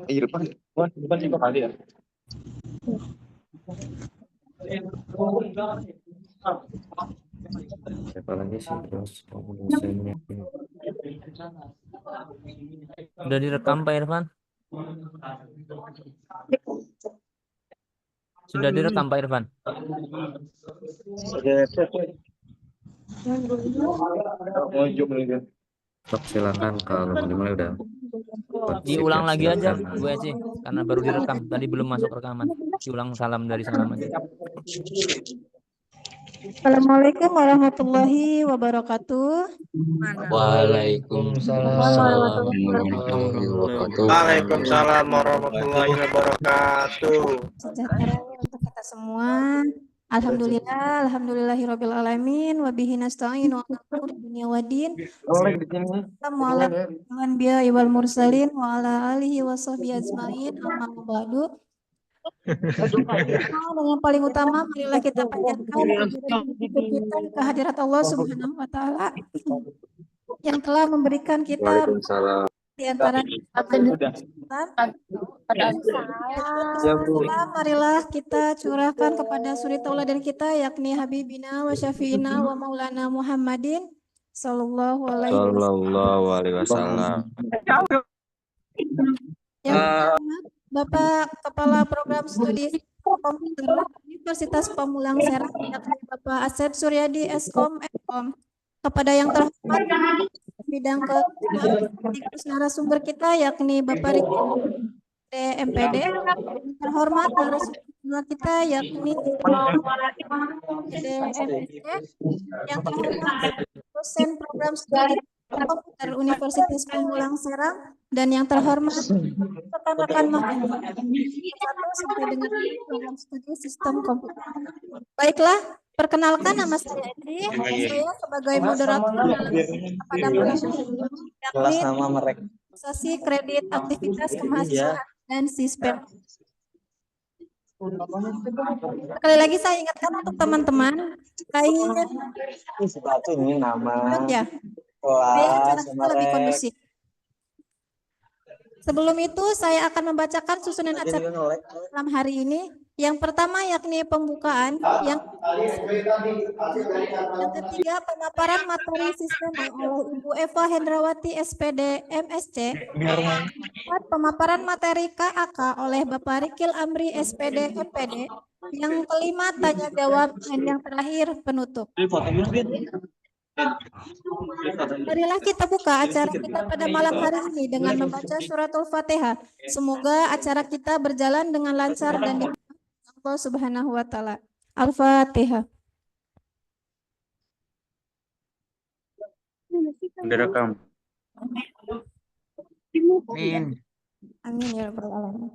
Iya depan. Depan juga kali ya. Siapa lagi sih bos? Dosennya. Udah direkam Pak Irfan? Sudah direkam Pak Irfan? Sok silakan kalau mulai udah. Diulang lagi aja Silakan. Bu Eci, karena baru direkam. Tadi belum masuk rekaman. Diulang salam dari salam aja. Assalamualaikum warahmatullahi wabarakatuh. Waalaikumsalam warahmatullahi wabarakatuh. Waalaikumsalam warahmatullahi wabarakatuh. Sejahtera untuk kita semua. Alhamdulillah, alhamdulillahirabbil alamin wa bihi nasta'in wa ala dunya waddin. Assalamualaikum warahmatullahi wal mursalin wa ala alihi wa sahbihi ajmain. Amma ba'du. Yang paling utama, marilah kita panjatkan kita kehadirat Allah Subhanahu wa taala yang telah memberikan kita di antara marilah kita curahkan kepada suri tauladan kita yakni Habibina wa Syafi'ina wa Maulana Muhammadin sallallahu alaihi wasallam. Yang pertama, Bapak Kepala Program Studi Komputer Universitas Pamulang Serang yakni Bapak Asep Suryadi Eskom Mkom. Kepada yang terhormat bidang ke narasumber kita yakni Bapak Riki MPD, terhormat narasumber kita yakni DMSC, yang terhormat dosen program studi komputer Universitas Pamulang Serang, dan yang terhormat rekan-rekan mahasiswa 1 sampai dengan program studi sistem komputer. Baiklah, perkenalkan nama saya Edi. Saya sebagai moderator pada Kelas nama mereka. organisasi kredit aktivitas kemahasiswaan dan Sispem. Sekali lagi saya ingatkan untuk teman-teman, Sepatu ini nama ya, kelas lebih kondusif. Sebelum itu saya akan membacakan susunan acara malam hari ini. Yang pertama yakni pembukaan, yang ketiga pemaparan materi sistem oleh Ibu Eva Hendrawati SPD MSC. Pemaparan materi KAK oleh Bapak Rikil Amri SPD MPD. Yang kelima tanya jawab, dan yang terakhir penutup. Marilah kita buka acara kita pada malam hari ini dengan membaca suratul Fatihah. Semoga acara kita berjalan dengan lancar dan diberkahi Allah Subhanahu wa taala. Al-Fatihah. Direkam. Amin. Amin ya rabbal alamin.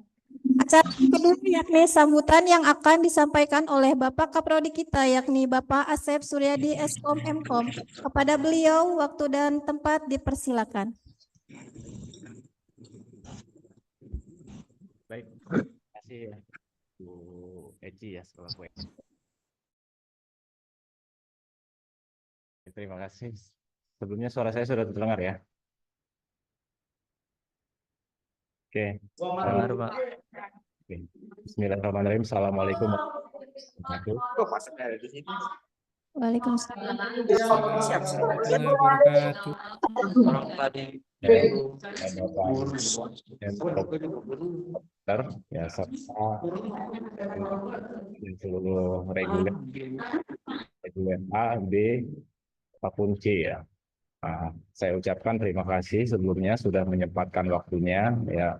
Acara kedua yakni sambutan yang akan disampaikan oleh Bapak Kaprodi kita yakni Bapak Asep Suryadi Eskom Mkom. Kepada beliau waktu dan tempat dipersilakan. Baik, terima kasih ya Bu Eci ya sekolah gue. Terima kasih. Sebelumnya suara saya sudah terdengar ya. Oke. Dengar, Pak. Oke. Bismillahirrahmanirrahim. Assalamualaikum warahmatullahi wabarakatuh. Waalaikumsalam. Ya, serta seluruh reguler A, B, apapun C ya. Nah, saya ucapkan terima kasih sebelumnya sudah menyempatkan waktunya ya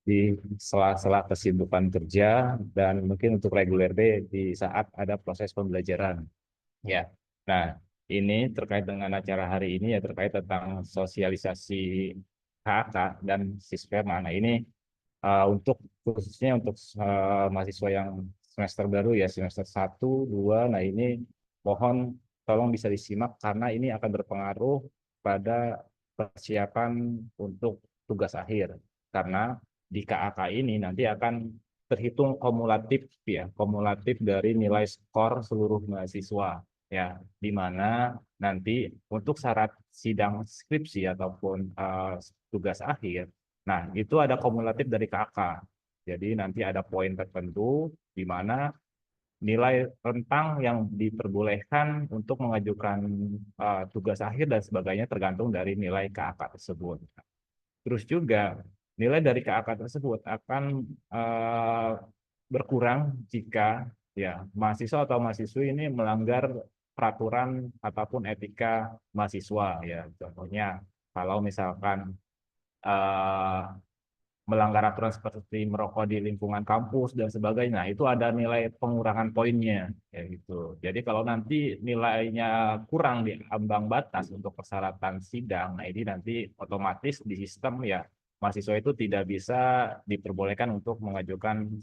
di sela-sela kesibukan kerja dan mungkin untuk reguler B di saat ada proses pembelajaran. Ya, nah ini terkait dengan acara hari ini ya terkait tentang sosialisasi KK dan Sispem. Nah ini untuk khususnya untuk mahasiswa yang semester baru ya semester 1, 2. Nah ini mohon tolong bisa disimak karena ini akan berpengaruh pada persiapan untuk tugas akhir. Karena di KAK ini nanti akan terhitung kumulatif ya, kumulatif dari nilai skor seluruh mahasiswa ya, di mana nanti untuk syarat sidang skripsi ataupun tugas akhir Nah, itu ada kumulatif dari KK. Jadi nanti ada poin tertentu di mana nilai rentang yang diperbolehkan untuk mengajukan tugas akhir dan sebagainya tergantung dari nilai KK tersebut. Terus juga nilai dari KK tersebut akan berkurang jika ya mahasiswa atau mahasiswi ini melanggar peraturan ataupun etika mahasiswa ya. Contohnya kalau misalkan eh, melanggar aturan seperti merokok di lingkungan kampus dan sebagainya, nah, itu ada nilai pengurangan poinnya, ya gitu. Jadi kalau nanti nilainya kurang di ambang batas untuk persyaratan sidang, nah ini nanti otomatis di sistem ya mahasiswa itu tidak bisa diperbolehkan untuk mengajukan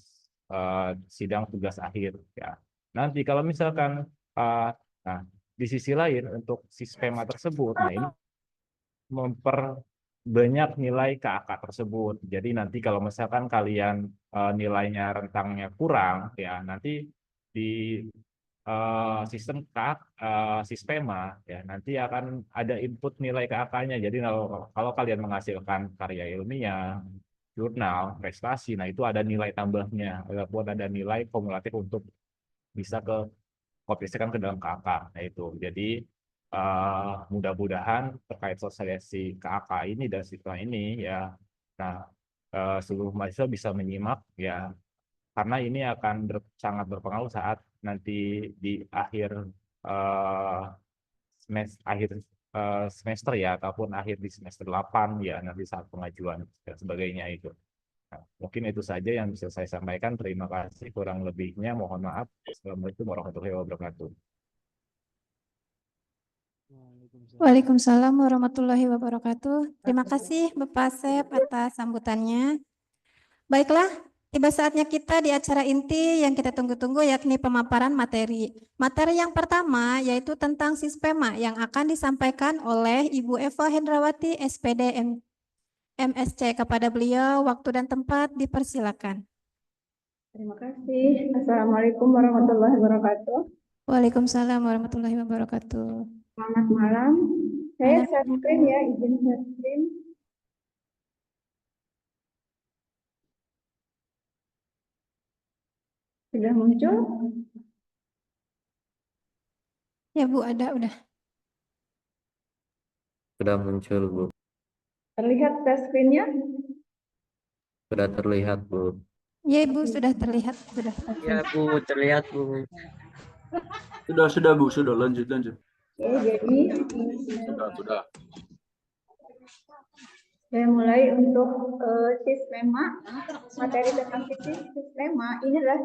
sidang tugas akhir. Ya. Nanti kalau misalkan, nah di sisi lain untuk sistema tersebut, nah ini memperbanyak nilai KAK tersebut. Jadi nanti kalau misalkan kalian nilainya rentangnya kurang, ya nanti di sistem KAK, sistema, ya nanti akan ada input nilai KAK-nya. Jadi kalau kalian menghasilkan karya ilmiah, jurnal, prestasi, nah itu ada nilai tambahnya, ataupun ada nilai kumulatif untuk bisa ke kopikan ke dalam KAK. Nah itu, jadi mudah-mudahan terkait sosialisasi KAK ini dan siswa ini ya, nah seluruh mahasiswa bisa menyimak ya, karena ini akan sangat berpengaruh saat nanti di akhir semester ya, ataupun akhir di semester 8 ya, nanti saat pengajuan dan sebagainya itu. Nah, mungkin itu saja yang bisa saya sampaikan. Terima kasih. Kurang lebihnya mohon maaf. Assalamualaikum warahmatullahi wabarakatuh. Waalaikumsalam warahmatullahi wabarakatuh. Terima kasih Bapak Asep atas sambutannya. Baiklah, tiba saatnya kita di acara inti yang kita tunggu-tunggu, yakni pemaparan materi. Materi yang pertama yaitu tentang Sispema yang akan disampaikan oleh Ibu Eva Hendrawati, SPD MSC. Kepada beliau, waktu dan tempat dipersilakan. Terima kasih. Assalamualaikum warahmatullahi wabarakatuh. Waalaikumsalam warahmatullahi wabarakatuh. Selamat malam. Saya share screen ya, izin share screen. Sudah muncul? Ya Bu, udah. Sudah muncul, Bu. Terlihat share screen-nya? Sudah terlihat, Bu. Ya Ibu, sudah terlihat. Ya Bu, terlihat Bu. Sudah Bu, sudah lanjut. Oke, jadi Sudah. saya mulai untuk Sispema. Materi tentang Sispema ini adalah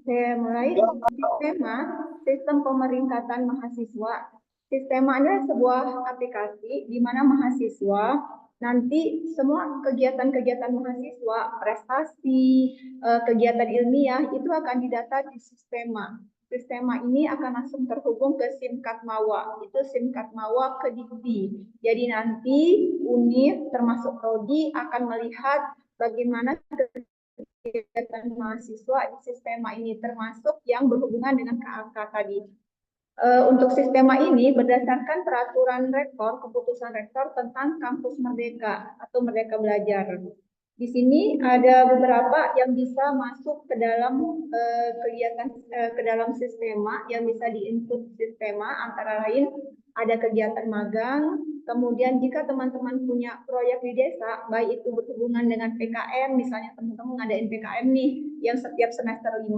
saya mulai Sispema, sistem pemeringkatan mahasiswa. Sispema adalah sebuah aplikasi di mana mahasiswa nanti semua kegiatan-kegiatan mahasiswa, prestasi, kegiatan ilmiah itu akan didata di Sispema. Sispema ini akan langsung terhubung ke SIM card Mawa, itu SIM card Mawa ke Dikti. Jadi nanti UNIF termasuk Prodi akan melihat bagaimana kegiatan mahasiswa di Sispema ini, termasuk yang berhubungan dengan KAK tadi. Untuk Sispema ini berdasarkan peraturan rektor, keputusan rektor tentang kampus merdeka atau merdeka belajar. Di sini ada beberapa yang bisa masuk ke dalam kegiatan ke dalam Sispema, yang bisa diinput Sispema, antara lain ada kegiatan magang. Kemudian jika teman-teman punya proyek di desa, baik itu berhubungan dengan PKM, misalnya teman-teman ngadain PKM nih yang setiap semester 5,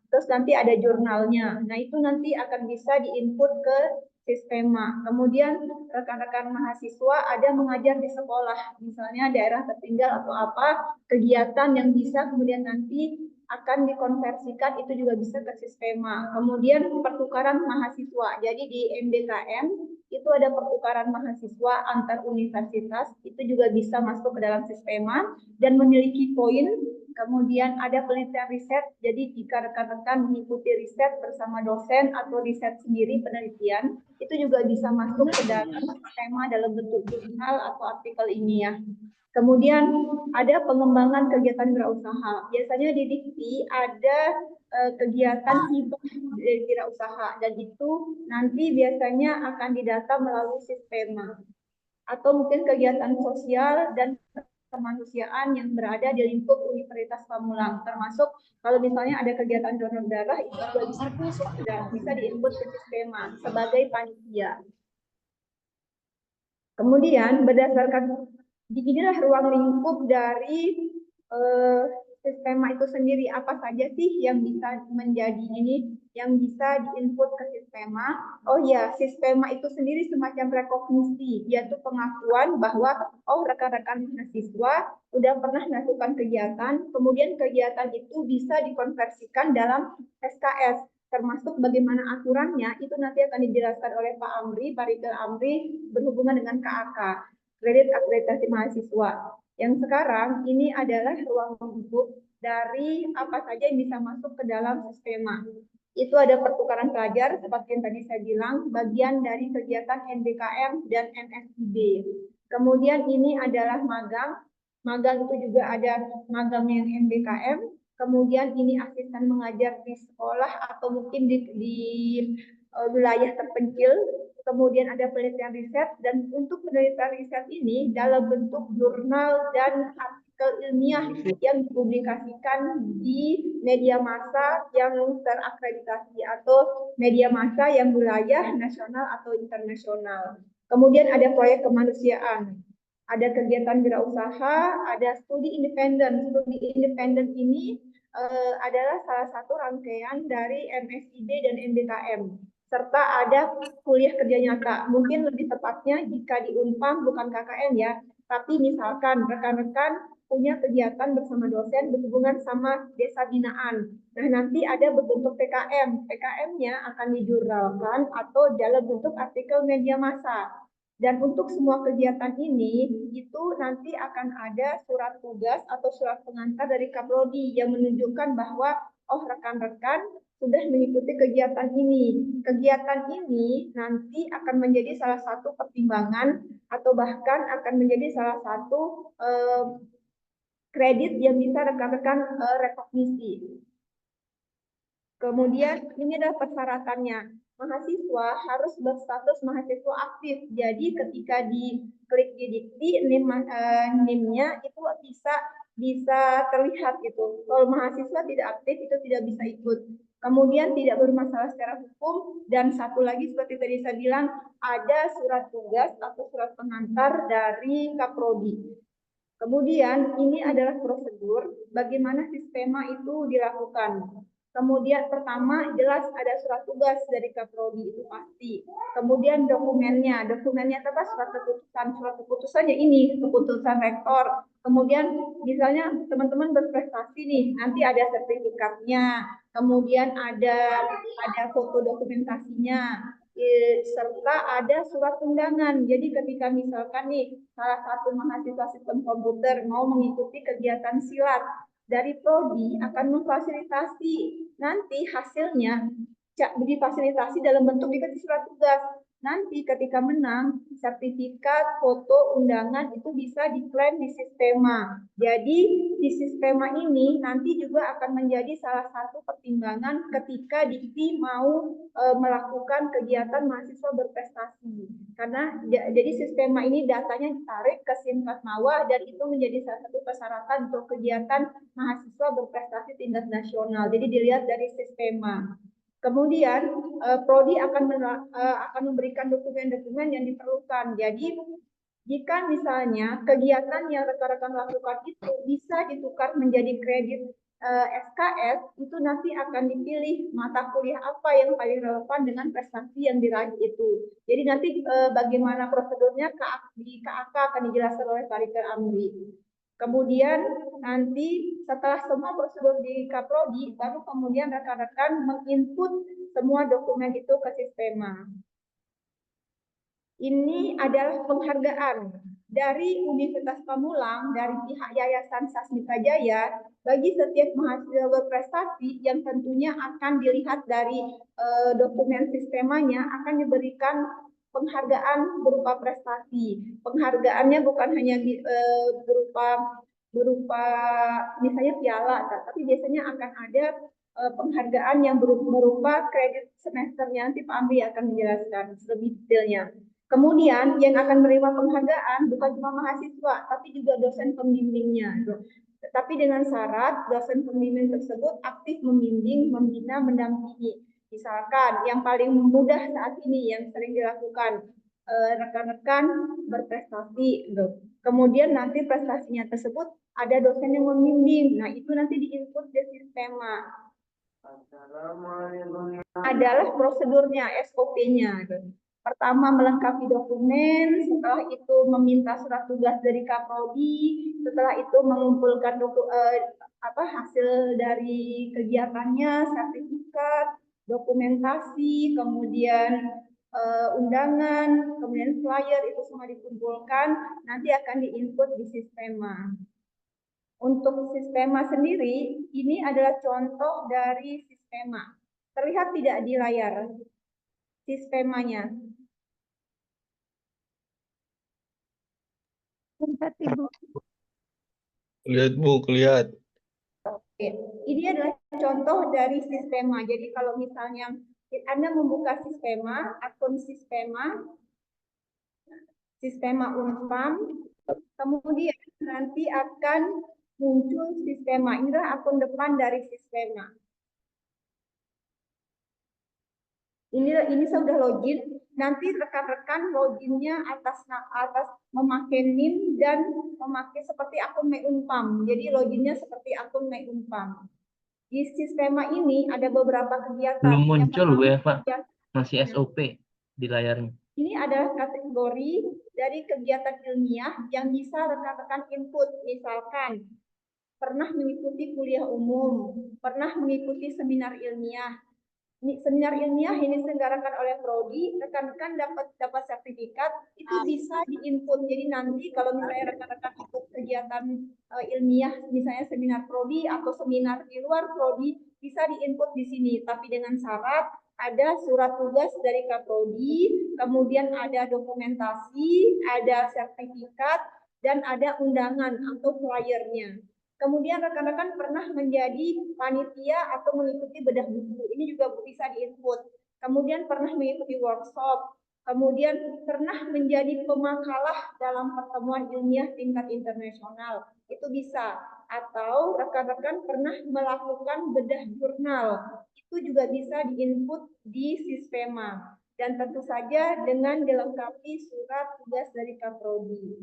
terus nanti ada jurnalnya. Nah, itu nanti akan bisa diinput ke Sispema. Kemudian rekan-rekan mahasiswa ada mengajar di sekolah, misalnya daerah tertinggal atau apa, kegiatan yang bisa kemudian nanti akan dikonversikan itu juga bisa ke Sispema. Kemudian pertukaran mahasiswa. Jadi di MDKM itu ada pertukaran mahasiswa antar universitas, itu juga bisa masuk ke dalam Sispema dan memiliki poin. Kemudian ada penelitian riset, jadi jika rekan-rekan mengikuti riset bersama dosen atau riset sendiri penelitian, itu juga bisa masuk ke dalam Sispema dalam bentuk jurnal atau artikel ilmiah. Kemudian ada pengembangan kegiatan wirausaha. Biasanya di Dikti ada kegiatan hibah wirausaha, dan itu nanti biasanya akan didata melalui Sispema. atau mungkin kegiatan sosial dan kemanusiaan yang berada di lingkup Universitas Pamulang, termasuk kalau misalnya ada kegiatan donor darah itu juga bisa diinput ke sistema sebagai panitia. Kemudian berdasarkan inilah ruang lingkup dari sistema itu sendiri, apa saja sih yang bisa menjadi ini, yang bisa diinput ke sistema. Oh ya, sistema itu sendiri semacam rekognisi, yaitu pengakuan bahwa oh rekan-rekan mahasiswa sudah pernah melakukan kegiatan, kemudian kegiatan itu bisa dikonversikan dalam SKS, termasuk bagaimana aturannya itu nanti akan dijelaskan oleh Pak Amri, Pak Ridal Amri, berhubungan dengan KAK, kredit akreditasi mahasiswa. Yang sekarang ini adalah ruang lingkup dari apa saja yang bisa masuk ke dalam sistema. Itu ada pertukaran pelajar, seperti yang tadi saya bilang, bagian dari kegiatan NBKM dan MSIB. Kemudian ini adalah magang. Magang itu juga ada magang yang NBKM. Kemudian ini asisten mengajar di sekolah atau mungkin di wilayah terpencil. Kemudian ada penelitian riset, dan untuk penelitian riset ini dalam bentuk jurnal dan artikel ilmiah yang dipublikasikan di media massa yang terakreditasi atau media massa yang wilayah nasional atau internasional. Kemudian ada proyek kemanusiaan, ada kegiatan wirausaha, ada studi independen. Studi independen ini adalah salah satu rangkaian dari MSIB dan MBKM. Serta ada kuliah kerja nyata. Mungkin lebih tepatnya jika di Unpam bukan KKN ya, tapi misalkan rekan-rekan punya kegiatan bersama dosen berhubungan sama desa binaan. Nah, nanti ada berbentuk PKM. PKM-nya akan dijurnalkan atau dalam bentuk artikel media massa. Dan untuk semua kegiatan ini, itu nanti akan ada surat tugas atau surat pengantar dari Kaprodi yang menunjukkan bahwa, oh rekan-rekan sudah mengikuti kegiatan ini. Kegiatan ini nanti akan menjadi salah satu pertimbangan atau bahkan akan menjadi salah satu kredit yang bisa rekan-rekan rekognisi. Kemudian ini adalah persyaratannya. Mahasiswa harus berstatus mahasiswa aktif. Jadi ketika diklik di dikti, NIM-nya itu bisa terlihat gitu. Kalau mahasiswa tidak aktif itu tidak bisa ikut. Kemudian tidak bermasalah secara hukum, dan satu lagi seperti tadi saya bilang, ada surat tugas atau surat pengantar dari Kaprodi. Kemudian ini adalah prosedur bagaimana sistema itu dilakukan. Kemudian pertama jelas ada surat tugas dari Kaprodi itu pasti. Kemudian dokumennya apa? Surat keputusannya ini keputusan rektor. Kemudian misalnya teman-teman berprestasi nih, nanti ada sertifikatnya. Kemudian ada foto dokumentasinya. Serta ada surat undangan. Jadi ketika misalkan nih salah satu mahasiswa sistem komputer mau mengikuti kegiatan silat, dari Prodi akan memfasilitasi nanti hasilnya difasilitasi dalam bentuk dikasih surat tugas. Nanti ketika menang, sertifikat, foto, undangan itu bisa diklaim di sistema. Jadi di sistema ini nanti juga akan menjadi salah satu pertimbangan ketika Dikti mau melakukan kegiatan mahasiswa berprestasi. Karena jadi sistema ini datanya ditarik ke Simkatmawa dan itu menjadi salah satu persyaratan untuk kegiatan mahasiswa berprestasi tingkat nasional. Jadi dilihat dari sistema. Kemudian Prodi akan memberikan dokumen-dokumen yang diperlukan. Jadi jika misalnya kegiatan yang rekan-rekan lakukan itu bisa ditukar menjadi kredit SKS, itu nanti akan dipilih mata kuliah apa yang paling relevan dengan prestasi yang diraih itu. Jadi nanti bagaimana prosedurnya di KAK akan dijelaskan oleh Pak Ridal Amri. Kemudian nanti setelah semua prosedur di Kaprodi, baru kemudian rekan-rekan menginput semua dokumen itu ke sistema. Ini adalah penghargaan dari Universitas Pamulang, dari pihak Yayasan Sasmita Jaya, bagi setiap mahasiswa berprestasi yang tentunya akan dilihat dari dokumen sistemanya, akan diberikan penghargaan berupa prestasi. Penghargaannya bukan hanya berupa misalnya piala, tapi biasanya akan ada penghargaan yang berupa kredit semesternya. Nanti Pak Amri akan menjelaskan lebih detailnya. Kemudian yang akan menerima penghargaan bukan cuma mahasiswa, tapi juga dosen pembimbingnya. Tetapi dengan syarat dosen pembimbing tersebut aktif membimbing, membina, mendampingi. Misalkan yang paling mudah saat ini yang sering dilakukan rekan-rekan berprestasi, gitu. Kemudian nanti prestasinya tersebut ada dosen yang membimbing. Nah, itu nanti diinput di sistema. Adalah prosedurnya, SOP-nya. Pertama melengkapi dokumen, setelah itu meminta surat tugas dari Kaprodi, setelah itu mengumpulkan hasil dari kegiatannya, sertifikat, dokumentasi, kemudian undangan, kemudian flyer, itu semua dikumpulkan, nanti akan diinput di sistema. Untuk sistema sendiri, ini adalah contoh dari sistema. Terlihat tidak di layar sistemanya? Lihat, Ibu. Lihat Bu, lihat. Oke, ini adalah contoh dari sistema. Jadi kalau misalnya Anda membuka sistema, akun sistema Unpam, kemudian nanti akan muncul sistema. Ini adalah akun depan dari sistema. Ini sudah login. Nanti rekan-rekan loginnya atas memakai NIM dan memakai seperti akun Unpam. Jadi loginnya seperti akun Unpam. Di sistema ini ada beberapa kegiatan. Belum muncul Bu Eva, kegiatan masih SOP di layarnya. ini adalah kategori dari kegiatan ilmiah yang bisa rekan-rekan input. Misalkan pernah mengikuti kuliah umum, pernah mengikuti seminar ilmiah. Seminar ilmiah ini diselenggarakan oleh Prodi, rekan-rekan dapat sertifikat, itu bisa diinput. Jadi nanti kalau misalnya rekan-rekan ikut kegiatan ilmiah, misalnya seminar Prodi atau seminar di luar Prodi, bisa diinput di sini. Tapi dengan syarat ada surat tugas dari Kaprodi, kemudian ada dokumentasi, ada sertifikat, dan ada undangan atau flyernya. Kemudian rekan-rekan pernah menjadi panitia atau mengikuti bedah buku. Ini juga bisa diinput. Kemudian pernah mengikuti workshop. Kemudian pernah menjadi pemakalah dalam pertemuan ilmiah tingkat internasional. Itu bisa. Atau rekan-rekan pernah melakukan bedah jurnal. Itu juga bisa diinput di sistema. Dan tentu saja dengan dilengkapi surat tugas dari Kaprodi.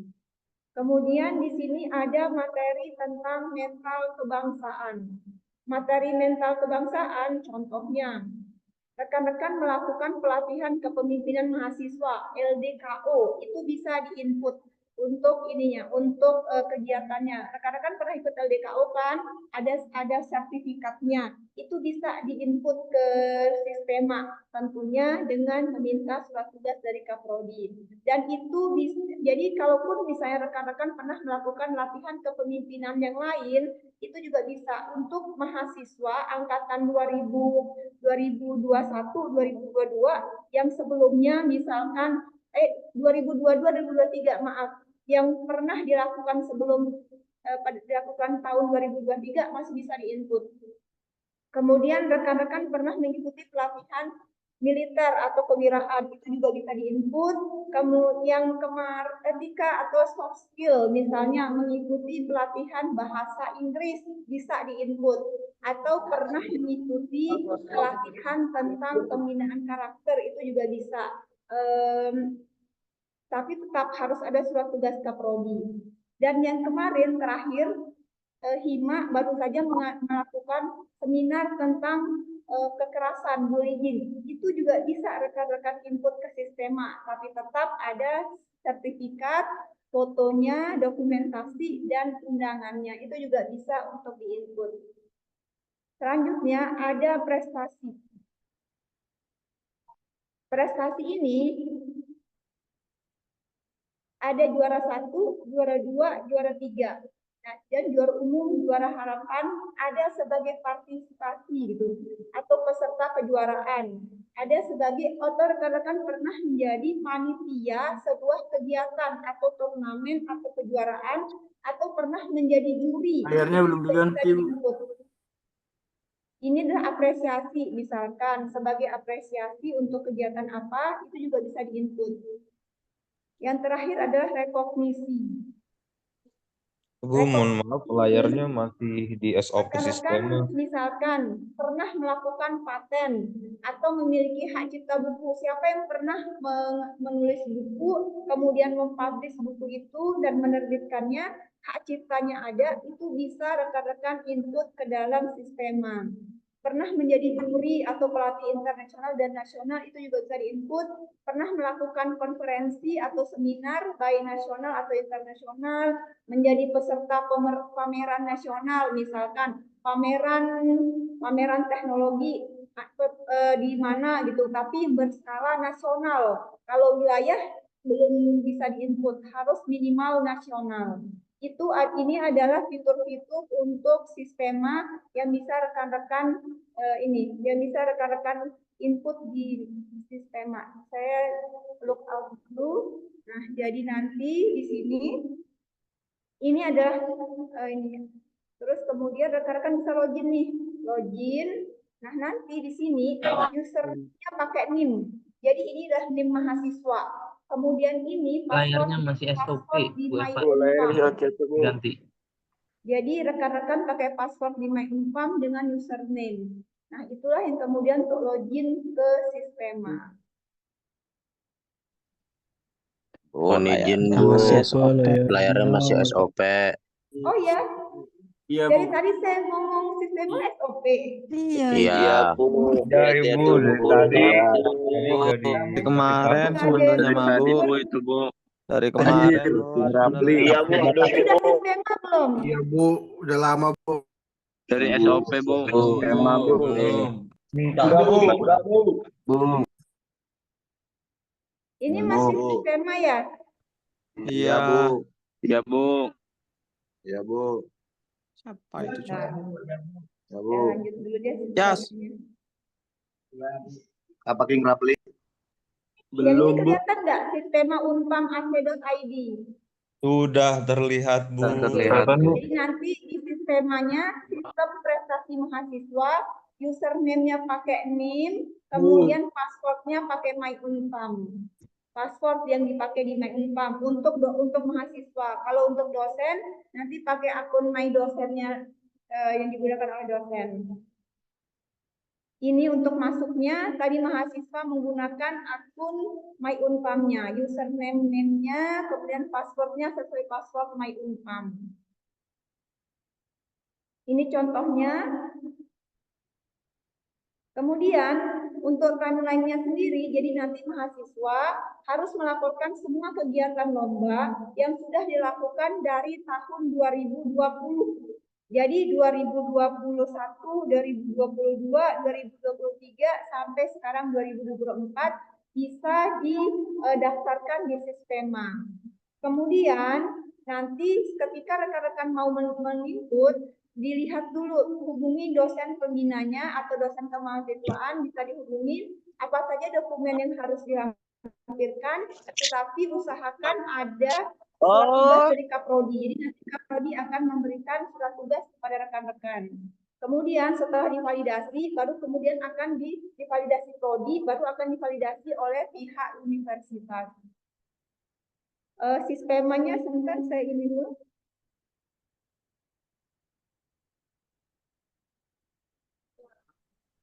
Kemudian di sini ada materi tentang mental kebangsaan. Materi mental kebangsaan contohnya, rekan-rekan melakukan pelatihan kepemimpinan mahasiswa LDKO, itu bisa diinput untuk untuk kegiatannya. Rekan-rekan pernah ikut LDKO kan? Ada sertifikatnya. Itu bisa diinput ke sistema, tentunya dengan meminta surat tugas dari Kaprodi. Dan itu bisa, jadi kalaupun misalnya rekan-rekan pernah melakukan latihan kepemimpinan yang lain, itu juga bisa untuk mahasiswa angkatan 2021-2022 yang sebelumnya misalkan 2022-2023 maaf, yang pernah dilakukan dilakukan tahun 2023 masih bisa diinput. Kemudian rekan-rekan pernah mengikuti pelatihan militer atau kewirausahaan, itu juga bisa diinput. Kemudian etika atau soft skill, misalnya mengikuti pelatihan bahasa Inggris, bisa diinput. Atau pernah mengikuti pelatihan tentang pembinaan karakter, itu juga bisa. Tapi tetap harus ada surat tugas Kaprodi. Dan yang kemarin terakhir, Hima baru saja melakukan seminar tentang kekerasan, bullying. Itu juga bisa rekan-rekan input ke sistema, tapi tetap ada sertifikat, fotonya, dokumentasi, dan undangannya. Itu juga bisa untuk diinput. Selanjutnya ada prestasi. Prestasi ini ada juara 1, juara 2, juara 3. Nah, dan juara umum, juara harapan ada sebagai partisipasi gitu, atau peserta kejuaraan. Ada sebagai rekan-rekan pernah menjadi panitia sebuah kegiatan atau turnamen atau kejuaraan, atau pernah menjadi juri. Layarnya belum diganti. Ini adalah apresiasi, misalkan sebagai apresiasi untuk kegiatan apa, itu juga bisa diinput. Yang terakhir adalah rekognisi. Bu, mohon maaf, layarnya masih di SOP Rekan-rekan sistemnya. misalkan pernah melakukan paten atau memiliki hak cipta buku. Siapa yang pernah menulis buku, kemudian mempublish buku itu dan menerbitkannya, hak ciptanya ada, itu bisa rekan-rekan input ke dalam sistema. Pernah menjadi juri atau pelatih internasional dan nasional, itu juga bisa diinput. Pernah melakukan konferensi atau seminar baik nasional atau internasional, menjadi peserta pameran nasional, misalkan pameran teknologi di mana gitu, tapi berskala nasional. Kalau wilayah belum bisa diinput, harus minimal nasional. Ini adalah fitur-fitur untuk sistema yang bisa rekan-rekan input di sistema. Saya look out dulu. Nah, jadi nanti di sini ini adalah ini. Terus kemudian rekan-rekan bisa login nih, login. Nah, nanti di sini usernya pakai NIM. Jadi ini adalah NIM mahasiswa. Kemudian ini Layarnya masih password SOP, di Bu My Eva. Unpam. Ganti. Jadi rekan-rekan pakai password di My Unpam dengan username. Nah, itulah yang kemudian untuk login ke sistema. Mohon izin Bu, layarnya masih SOP. Oh ya, Iya, dari Bu. tadi saya ngomong sistema SOP. Iya. Iya. Ya, Ibu, dari tadi dari kemarin Kita sebenarnya jadi mah Bu, fitur. itu, Bu. dari kemarin Bu, sebenarnya. Iya, Bu. Sudah sistema belum? Iya Bu, udah lama Bu. Dari SOP, Bu. Skema Bu. Ini masih sistema ya? Iya. Iya, Bu. Iya, Bu. Siapa itu Nah, Ya, saya lanjut dulu deh. Yas. Apa King Rapli? Yang ini kelihatan nggak sistema unpam.ac.id? sudah terlihat, Bu. Jadi nanti di sistemanya sistem prestasi mahasiswa, username-nya pakai NIM, kemudian password-nya pakai My Unpam. Password yang dipakai di My Unpam untuk mahasiswa. Kalau untuk dosen nanti pakai akun My Dosennya yang digunakan oleh dosen. Ini untuk masuknya, tadi mahasiswa menggunakan akun My Unpam-nya, username-nya, kemudian password-nya sesuai password My Unpam. Ini contohnya. Kemudian untuk timeline-nya sendiri, jadi nanti mahasiswa harus melaporkan semua kegiatan lomba yang sudah dilakukan dari tahun 2020. Jadi 2021, 2022, 2023 sampai sekarang 2024 bisa didaftarkan di sistema. Kemudian nanti ketika rekan-rekan mau menginput, dilihat dulu, hubungi dosen pembinanya atau dosen kemahasiswaan, bisa dihubungi apa saja dokumen yang harus dilampirkan, tetapi usahakan ada surat tugas dari Kaprodi. Jadi nanti Kaprodi akan memberikan surat tugas kepada rekan-rekan. Kemudian setelah divalidasi, baru kemudian akan divalidasi Prodi, baru akan divalidasi oleh pihak universitas. Sistemanya sebentar saya ini dulu.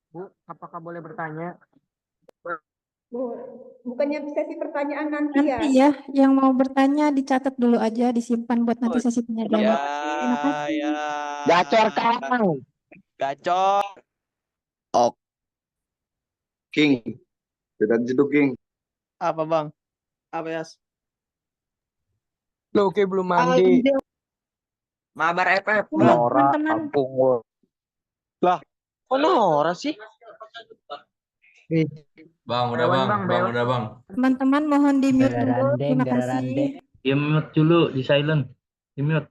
Bu, apakah boleh bertanya? Bukannya sesi pertanyaan nanti ya? Nanti ya, yang mau bertanya dicatat dulu aja, disimpan buat nanti sesi tanya jawab. Terima kasih. Gacor Kang. Gacor. Ok. King. Tidak itu King. Apa Bang? Apa Yas? Lo oke belum mandi. Mabar FF. Nora, teman-teman. Lah, kok Nora sih? Bang, udah bang. Teman-teman mohon di mute dulu. Terima kasih. Di mute dulu, di silent. Di mute.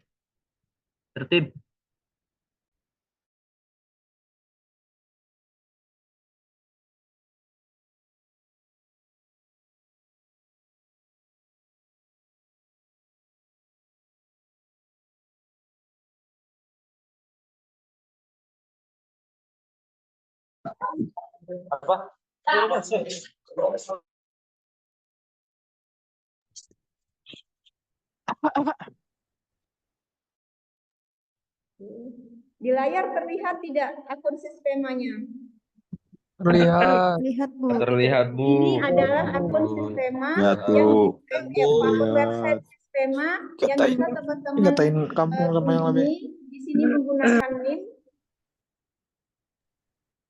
Tertib. Apa? Di layar terlihat tidak akun sistemanya? Terlihat. Lihat, Bu. Terlihat, Bu. Ini adalah akun sistema Ya, yang tuh. akun website sistema yang Katain, bisa teman-teman katain kampung sama yang lebih. Di sini menggunakan NIM,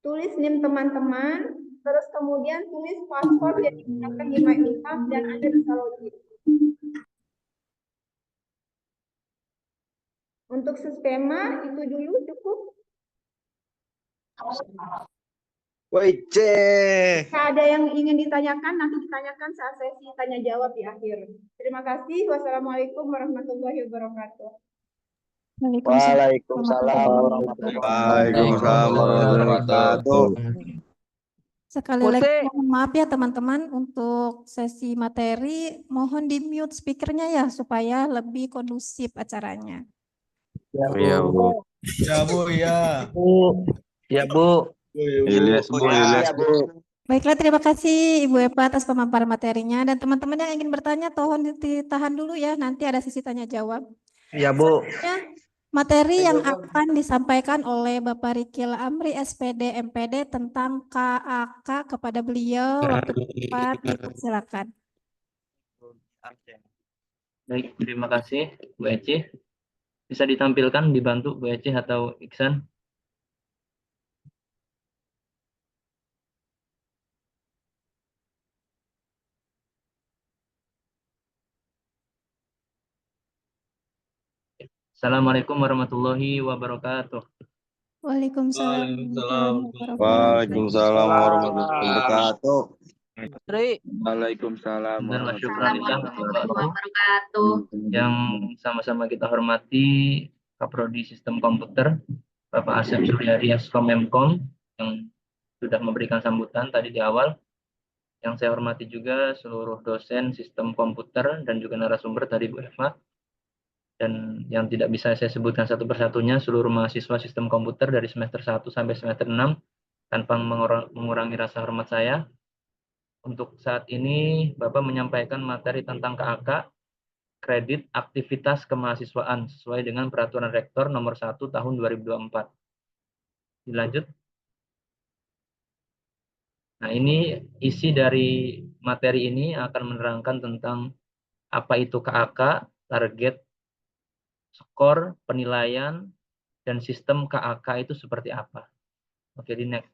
tulis NIM teman-teman, terus kemudian tulis password yang digunakan di MyUcap dan Anda bisa login. Untuk sistema itu dulu cukup. Wece. Jika ada yang ingin ditanyakan, nanti ditanyakan saat sesi tanya jawab di akhir. Terima kasih. Wassalamualaikum warahmatullahi wabarakatuh. Waalaikumsalam warahmatullahi wabarakatuh. Sekali lagi mohon maaf ya teman-teman untuk sesi materi, mohon di mute speakernya ya supaya lebih kondusif acaranya. Iya, Bu. Ya, Bu, ya. Ya, Bu. Ilyas, Bu, Ilyas, Bu. Baiklah, terima kasih Ibu Eva atas pemaparan materinya dan teman-teman yang ingin bertanya tolong ditahan dulu ya, nanti ada sesi tanya jawab. Ya, Bu. Materi yang akan disampaikan oleh Bapak Rikil Amri SPD MPD tentang KAK kepada beliau, waktu tepat dipersilakan. Baik, terima kasih Bu Eci. Bisa ditampilkan, dibantu Bu Eci atau Iksan? Assalamualaikum warahmatullahi wabarakatuh. Waalaikumsalam. Waalaikumsalam warahmatullahi wabarakatuh. Waalaikumsalam Wabarakatuh. Yang sama-sama kita hormati Kaprodi Sistem Komputer, Bapak Asep Suryadi Eskom Memkom, yang sudah memberikan sambutan tadi di awal. Yang saya hormati juga seluruh dosen Sistem Komputer dan juga narasumber tadi Bu Eva. Dan yang tidak bisa saya sebutkan satu persatunya, seluruh mahasiswa Sistem Komputer dari semester 1 sampai semester 6, tanpa mengurangi rasa hormat saya. Untuk saat ini, Bapak menyampaikan materi tentang KAK, kredit aktivitas kemahasiswaan, sesuai dengan Peraturan Rektor nomor 1 tahun 2024. Dilanjut. Nah, ini isi dari materi ini akan menerangkan tentang apa itu KAK, target, skor, penilaian, dan sistem KAK itu seperti apa. Oke, di next.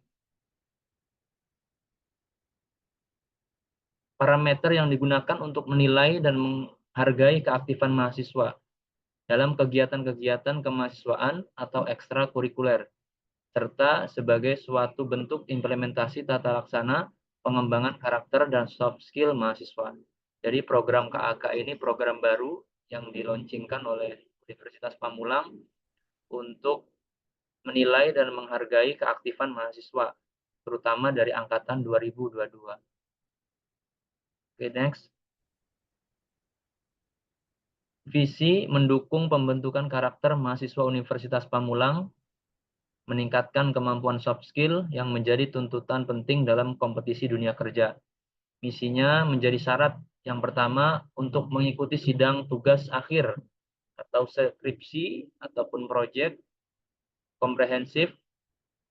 Parameter yang digunakan untuk menilai dan menghargai keaktifan mahasiswa dalam kegiatan-kegiatan kemahasiswaan atau ekstrakurikuler, serta sebagai suatu bentuk implementasi tata laksana pengembangan karakter dan soft skill mahasiswa. Jadi program KAK ini program baru yang dilaunchingkan oleh Universitas Pamulang untuk menilai dan menghargai keaktifan mahasiswa, terutama dari angkatan 2022. Oke, next. Visi mendukung pembentukan karakter mahasiswa Universitas Pamulang, meningkatkan kemampuan soft skill yang menjadi tuntutan penting dalam kompetisi dunia kerja. Misinya menjadi syarat yang pertama untuk mengikuti sidang tugas akhir atau skripsi ataupun proyek komprehensif.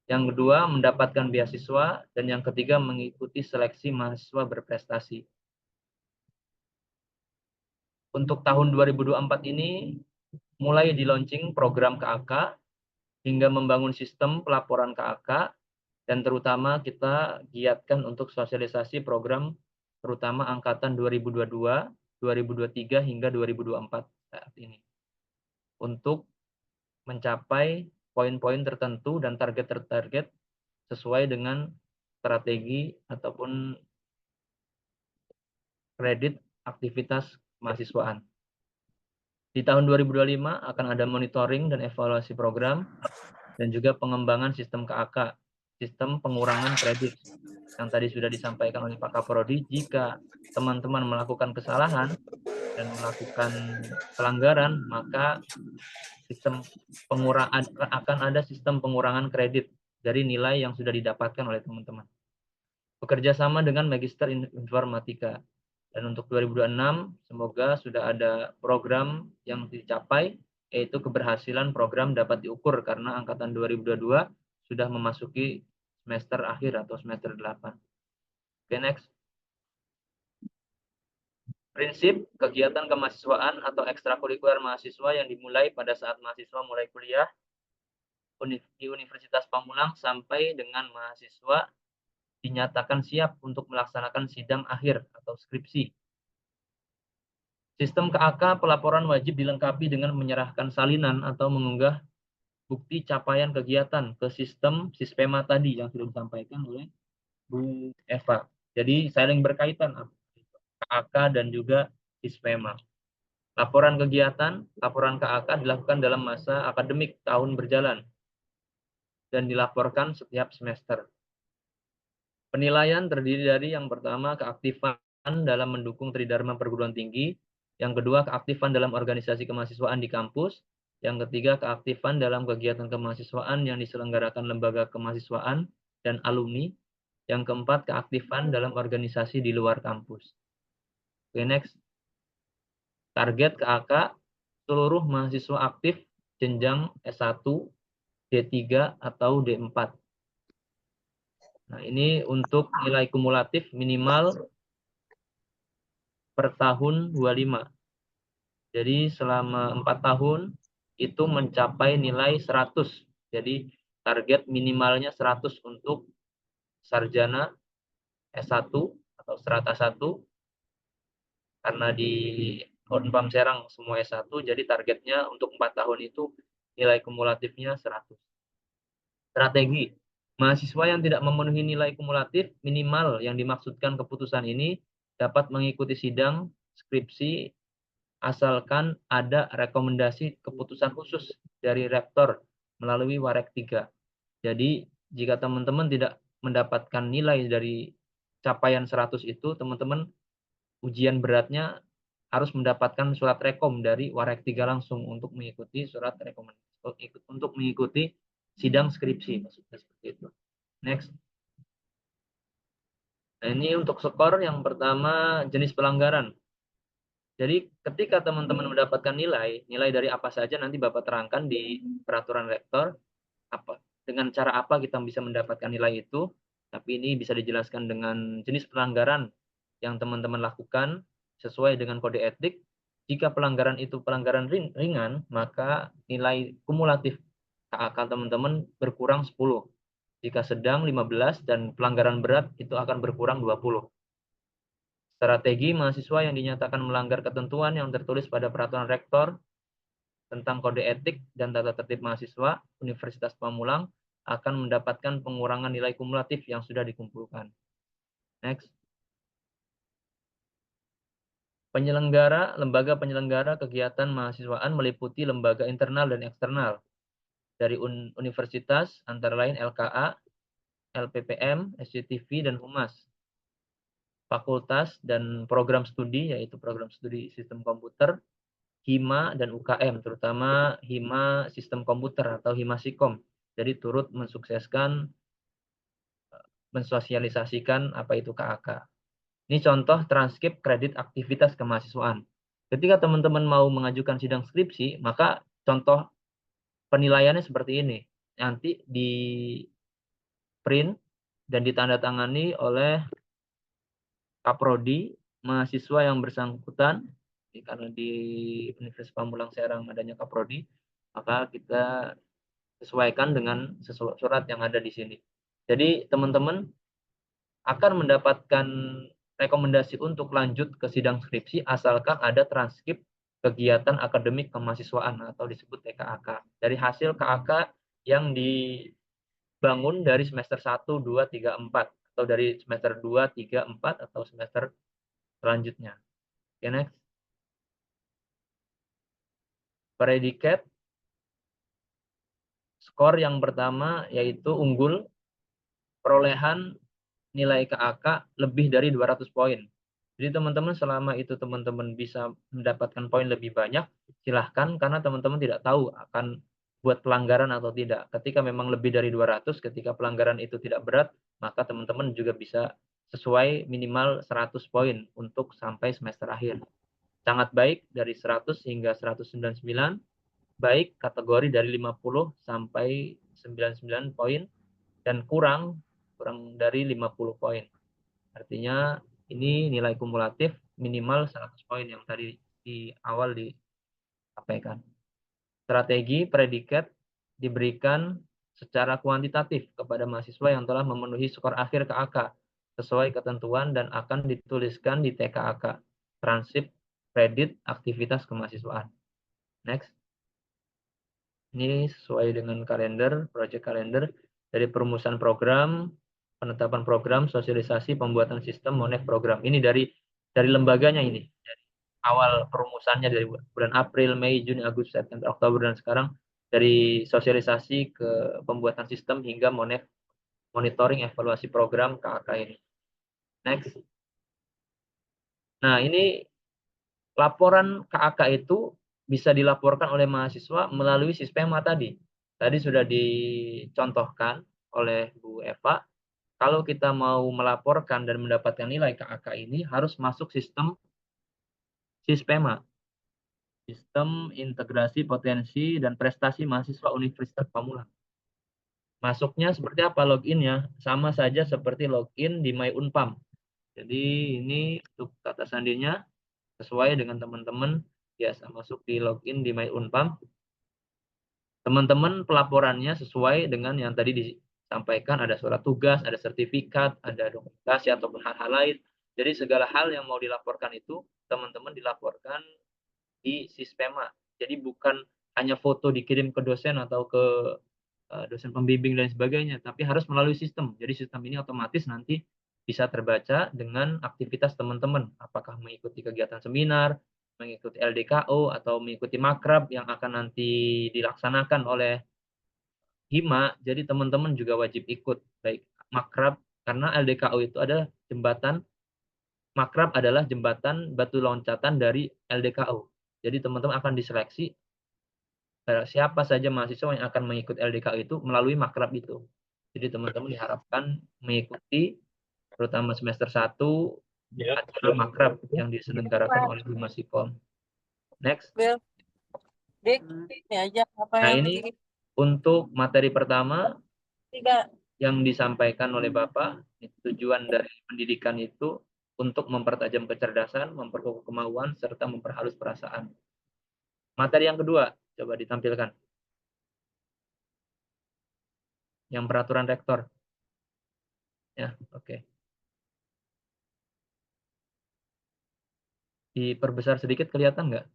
Yang kedua, mendapatkan beasiswa. Dan yang ketiga, mengikuti seleksi mahasiswa berprestasi. Untuk tahun 2024 ini, mulai di launching program KAK, hingga membangun sistem pelaporan KAK, dan terutama kita giatkan untuk sosialisasi program, terutama angkatan 2022, 2023, hingga 2024 saat ini. Untuk mencapai poin-poin tertentu dan target-target sesuai dengan strategi ataupun kredit aktivitas mahasiswaan. Di tahun 2025 akan ada monitoring dan evaluasi program dan juga pengembangan sistem KAK, sistem pengurangan kredit yang tadi sudah disampaikan oleh Pak Kaprodi. Jika teman-teman melakukan kesalahan dan melakukan pelanggaran, maka sistem akan ada sistem pengurangan kredit dari nilai yang sudah didapatkan oleh teman-teman. Bekerja sama dengan Magister Informatika. Dan untuk 2026 semoga sudah ada program yang dicapai, yaitu keberhasilan program dapat diukur karena angkatan 2022 sudah memasuki semester akhir atau semester 8. Oke, next. Prinsip kegiatan kemahasiswaan atau ekstrakurikuler mahasiswa yang dimulai pada saat mahasiswa mulai kuliah di Universitas Pamulang sampai dengan mahasiswa dinyatakan siap untuk melaksanakan sidang akhir atau skripsi. Sistem KAK pelaporan wajib dilengkapi dengan menyerahkan salinan atau mengunggah bukti capaian kegiatan ke sistem Sispema tadi yang sudah disampaikan oleh Bu Eva. Jadi saling berkaitan KAK dan juga Sispema. Laporan kegiatan, laporan KAK dilakukan dalam masa akademik tahun berjalan dan dilaporkan setiap semester. Penilaian terdiri dari yang pertama keaktifan dalam mendukung Tridharma perguruan tinggi, yang kedua keaktifan dalam organisasi kemahasiswaan di kampus, yang ketiga keaktifan dalam kegiatan kemahasiswaan yang diselenggarakan lembaga kemahasiswaan dan alumni, yang keempat keaktifan dalam organisasi di luar kampus. Oke, next. Target KAK, seluruh mahasiswa aktif jenjang S1, D3, atau D4. Nah, ini untuk nilai kumulatif minimal per tahun 25. Jadi selama 4 tahun itu mencapai nilai 100. Jadi target minimalnya 100 untuk sarjana S1 atau strata 1. Karena di Unpam Serang semua S1, jadi targetnya untuk 4 tahun itu nilai kumulatifnya 100. Strategi. Mahasiswa yang tidak memenuhi nilai kumulatif minimal yang dimaksudkan keputusan ini dapat mengikuti sidang skripsi asalkan ada rekomendasi keputusan khusus dari rektor melalui Warek 3. Jadi jika teman-teman tidak mendapatkan nilai dari capaian 100 itu, teman-teman ujian beratnya harus mendapatkan surat rekom dari Warek 3 langsung untuk mengikuti surat rekomendasi, untuk mengikuti sidang skripsi, maksudnya seperti itu. Next. Nah, ini untuk skor yang pertama jenis pelanggaran. Jadi ketika teman-teman mendapatkan nilai dari apa saja nanti Bapak terangkan di peraturan rektor, dengan cara apa kita bisa mendapatkan nilai itu, tapi ini bisa dijelaskan dengan jenis pelanggaran yang teman-teman lakukan sesuai dengan kode etik. Jika pelanggaran itu pelanggaran ringan, maka nilai kumulatif KAK teman-teman berkurang 10. Jika sedang 15 dan pelanggaran berat itu akan berkurang 20. Strategi mahasiswa yang dinyatakan melanggar ketentuan yang tertulis pada peraturan rektor tentang kode etik dan tata tertib mahasiswa Universitas Pamulang akan mendapatkan pengurangan nilai kumulatif yang sudah dikumpulkan. Next. Lembaga penyelenggara kegiatan mahasiswaan meliputi lembaga internal dan eksternal dari universitas, antara lain LKA, LPPM, SCTV, dan Humas. Fakultas dan program studi, yaitu program studi sistem komputer, HIMA, dan UKM, terutama HIMA sistem komputer atau HIMA Sikom. Jadi turut mensukseskan, mensosialisasikan apa itu KAK. Ini contoh transkrip kredit aktivitas kemahasiswaan. Ketika teman-teman mau mengajukan sidang skripsi, maka contoh penilaiannya seperti ini. Nanti di print dan ditandatangani oleh Kaprodi, mahasiswa yang bersangkutan, karena di Universitas Pamulang Serang adanya Kaprodi, maka kita sesuaikan dengan surat yang ada di sini. Jadi teman-teman akan mendapatkan rekomendasi untuk lanjut ke sidang skripsi asalkan ada transkrip kegiatan akademik kemahasiswaan atau disebut TKAK. Dari hasil KAK yang dibangun dari semester 1, 2, 3, 4 atau dari semester 2, 3, 4 atau semester selanjutnya. Oke, next. Predikat skor yang pertama yaitu unggul, perolehan nilai KAK lebih dari 200 poin. Jadi teman-teman selama itu teman-teman bisa mendapatkan poin lebih banyak, silahkan, karena teman-teman tidak tahu akan buat pelanggaran atau tidak. Ketika memang lebih dari 200, ketika pelanggaran itu tidak berat, maka teman-teman juga bisa sesuai minimal 100 poin untuk sampai semester akhir. Sangat baik dari 100 hingga 199, baik kategori dari 50 sampai 99 poin, dan kurang dari 50 poin. Artinya ini nilai kumulatif minimal 100 poin yang tadi di awal disampaikan. Strategi predikat diberikan secara kuantitatif kepada mahasiswa yang telah memenuhi skor akhir KAK sesuai ketentuan dan akan dituliskan di TKAK, transkrip kredit aktivitas kemahasiswaan. Next. Ini sesuai dengan kalender, project kalender dari perumusan program, penetapan program, sosialisasi, pembuatan sistem, monet program. Ini dari lembaganya ini. Dari awal perumusannya dari bulan April, Mei, Juni, Agustus, September, Oktober, dan sekarang dari sosialisasi ke pembuatan sistem hingga monitoring evaluasi program KAK ini. Next. Nah, ini laporan KAK itu bisa dilaporkan oleh mahasiswa melalui Sispema tadi. Tadi sudah dicontohkan oleh Bu Eva. Kalau kita mau melaporkan dan mendapatkan nilai KAK ini harus masuk sistem Sispema. Sistem Integrasi Potensi dan Prestasi Mahasiswa Universitas Pamulang. Masuknya seperti apa loginnya? Sama saja seperti login di MyUnpam. Jadi ini untuk kata sandinya sesuai dengan teman-teman biasa masuk di login di MyUnpam. Teman-teman pelaporannya sesuai dengan yang tadi disampaikan, ada surat tugas, ada sertifikat, ada dokumentasi ataupun hal-hal lain. Jadi segala hal yang mau dilaporkan itu teman-teman dilaporkan di Sispema. Jadi bukan hanya foto dikirim ke dosen atau ke dosen pembimbing dan sebagainya, tapi harus melalui sistem. Jadi sistem ini otomatis nanti bisa terbaca dengan aktivitas teman-teman, apakah mengikuti kegiatan seminar, mengikuti LDKO, atau mengikuti makrab yang akan nanti dilaksanakan oleh Hima. Jadi teman-teman juga wajib ikut, baik makrab, karena LDKO itu adalah jembatan, makrab adalah jembatan batu loncatan dari LDKO. Jadi teman-teman akan diseleksi siapa saja mahasiswa yang akan mengikuti LDKO itu melalui makrab itu. Jadi teman-teman diharapkan mengikuti terutama semester 1 acara makrab yang diselenggarakan oleh Hima Sikom. Next. Ini aja apa Nah, yang ini untuk materi pertama yang disampaikan oleh Bapak, tujuan dari pendidikan itu untuk mempertajam kecerdasan, memperkokoh kemauan, serta memperhalus perasaan. Materi yang kedua, coba ditampilkan. Yang peraturan rektor. Ya, oke. Diperbesar sedikit kelihatan nggak?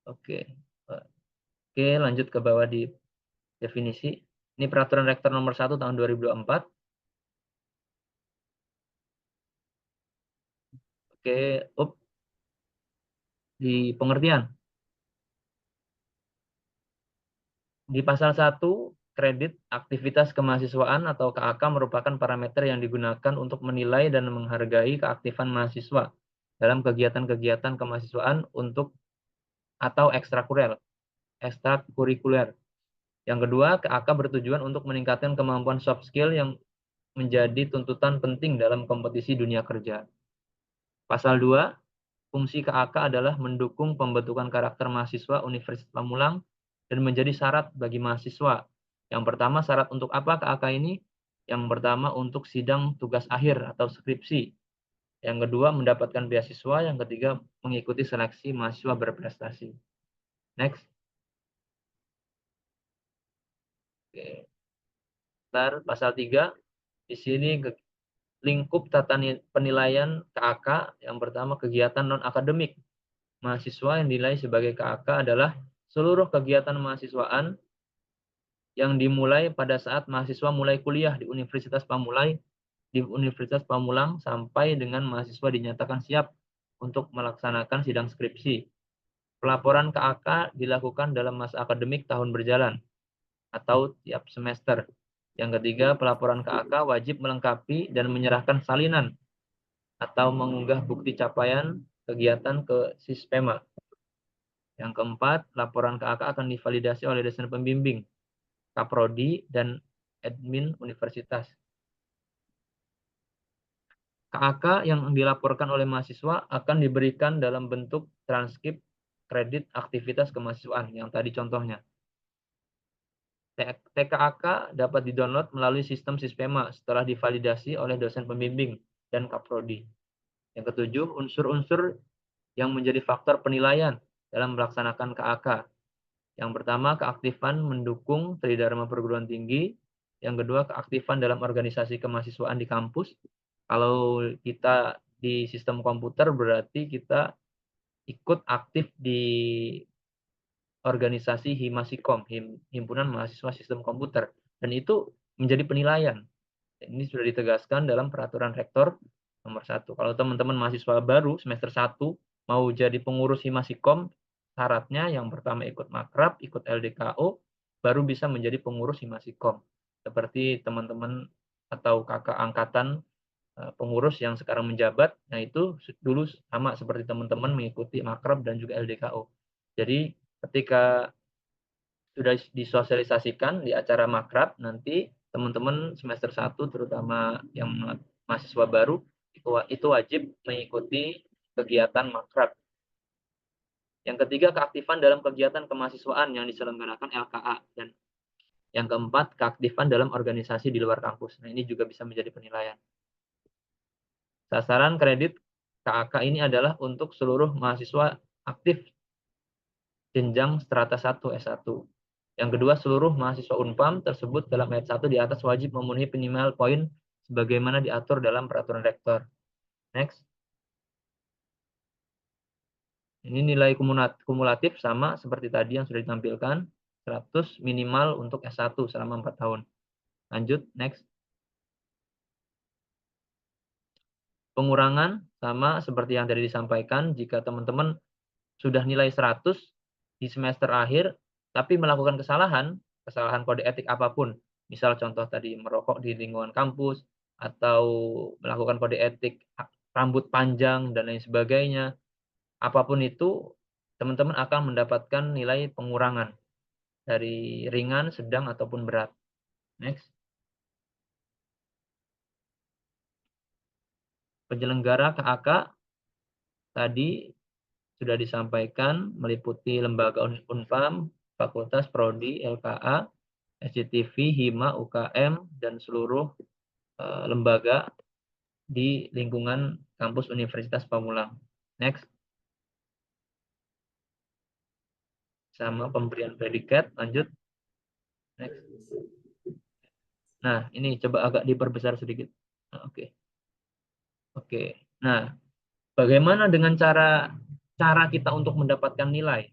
Oke. Oke, lanjut ke bawah di definisi. Ini peraturan rektor nomor 1 tahun 2024. Oke, di pengertian. Di pasal 1, kredit aktivitas kemahasiswaan atau KAK merupakan parameter yang digunakan untuk menilai dan menghargai keaktifan mahasiswa dalam kegiatan-kegiatan kemahasiswaan untuk atau ekstrakurikuler. Yang kedua, KAK bertujuan untuk meningkatkan kemampuan soft skill yang menjadi tuntutan penting dalam kompetisi dunia kerja. Pasal 2, fungsi KAK adalah mendukung pembentukan karakter mahasiswa Universitas Pamulang dan menjadi syarat bagi mahasiswa. Yang pertama, syarat untuk apa KAK ini? Yang pertama, untuk sidang tugas akhir atau skripsi. Yang kedua, mendapatkan beasiswa. Yang ketiga, mengikuti seleksi mahasiswa berprestasi. Next. Oke. Ntar, pasal 3. Di sini lingkup tata penilaian KAK. Yang pertama, kegiatan non-akademik. Mahasiswa yang dinilai sebagai KAK adalah seluruh kegiatan mahasiswaan yang dimulai pada saat mahasiswa mulai kuliah di Universitas Pamulang sampai dengan mahasiswa dinyatakan siap untuk melaksanakan sidang skripsi. Pelaporan KAK dilakukan dalam masa akademik tahun berjalan atau tiap semester. Yang ketiga, pelaporan KAK wajib melengkapi dan menyerahkan salinan atau mengunggah bukti capaian kegiatan ke Sispema. Yang keempat, laporan KAK akan divalidasi oleh dosen pembimbing, Kaprodi, dan admin universitas. KAK yang dilaporkan oleh mahasiswa akan diberikan dalam bentuk transkrip kredit aktivitas kemahasiswaan yang tadi contohnya. TKAK dapat didownload melalui sistem Sispema setelah divalidasi oleh dosen pembimbing dan Kaprodi. Yang ketujuh, unsur-unsur yang menjadi faktor penilaian dalam melaksanakan KAK. Yang pertama, keaktifan mendukung tridharma perguruan tinggi. Yang kedua, keaktifan dalam organisasi kemahasiswaan di kampus. Kalau kita di sistem komputer berarti kita ikut aktif di organisasi Himasikom, Himpunan Mahasiswa Sistem Komputer. Dan itu menjadi penilaian. Ini sudah ditegaskan dalam peraturan rektor nomor 1. Kalau teman-teman mahasiswa baru semester 1 mau jadi pengurus Himasikom, syaratnya yang pertama ikut makrab, ikut LDKO, baru bisa menjadi pengurus Himasikom. Seperti teman-teman atau kakak angkatan pengurus yang sekarang menjabat, nah itu dulu sama seperti teman-teman mengikuti makrab dan juga LDKO. Jadi ketika sudah disosialisasikan di acara makrab, nanti teman-teman semester 1 terutama yang mahasiswa baru itu wajib mengikuti kegiatan makrab. Yang ketiga, keaktifan dalam kegiatan kemahasiswaan yang diselenggarakan LKA. Dan yang keempat, keaktifan dalam organisasi di luar kampus. Nah, ini juga bisa menjadi penilaian. Sasaran kredit KAK ini adalah untuk seluruh mahasiswa aktif jenjang strata 1 S1. Yang kedua, seluruh mahasiswa Unpam tersebut dalam ayat 1 di atas wajib memenuhi minimal poin sebagaimana diatur dalam peraturan rektor. Next. Ini nilai kumulatif sama seperti tadi yang sudah ditampilkan, 100 minimal untuk S1 selama 4 tahun. Lanjut, next. Pengurangan sama seperti yang tadi disampaikan, jika teman-teman sudah nilai 100 di semester akhir, tapi melakukan kesalahan kode etik apapun, misal contoh tadi merokok di lingkungan kampus, atau melakukan kode etik rambut panjang, dan lain sebagainya, apapun itu, teman-teman akan mendapatkan nilai pengurangan dari ringan, sedang, ataupun berat. Next. Penyelenggara KAK tadi sudah disampaikan meliputi lembaga Unpam, Fakultas Prodi, LKA, SCTV, Hima, UKM, dan seluruh lembaga di lingkungan kampus Universitas Pamulang. Next. Sama pemberian predikat, lanjut. Next. Nah, ini coba agak diperbesar sedikit. Oke. Oke. Nah, bagaimana dengan cara kita untuk mendapatkan nilai?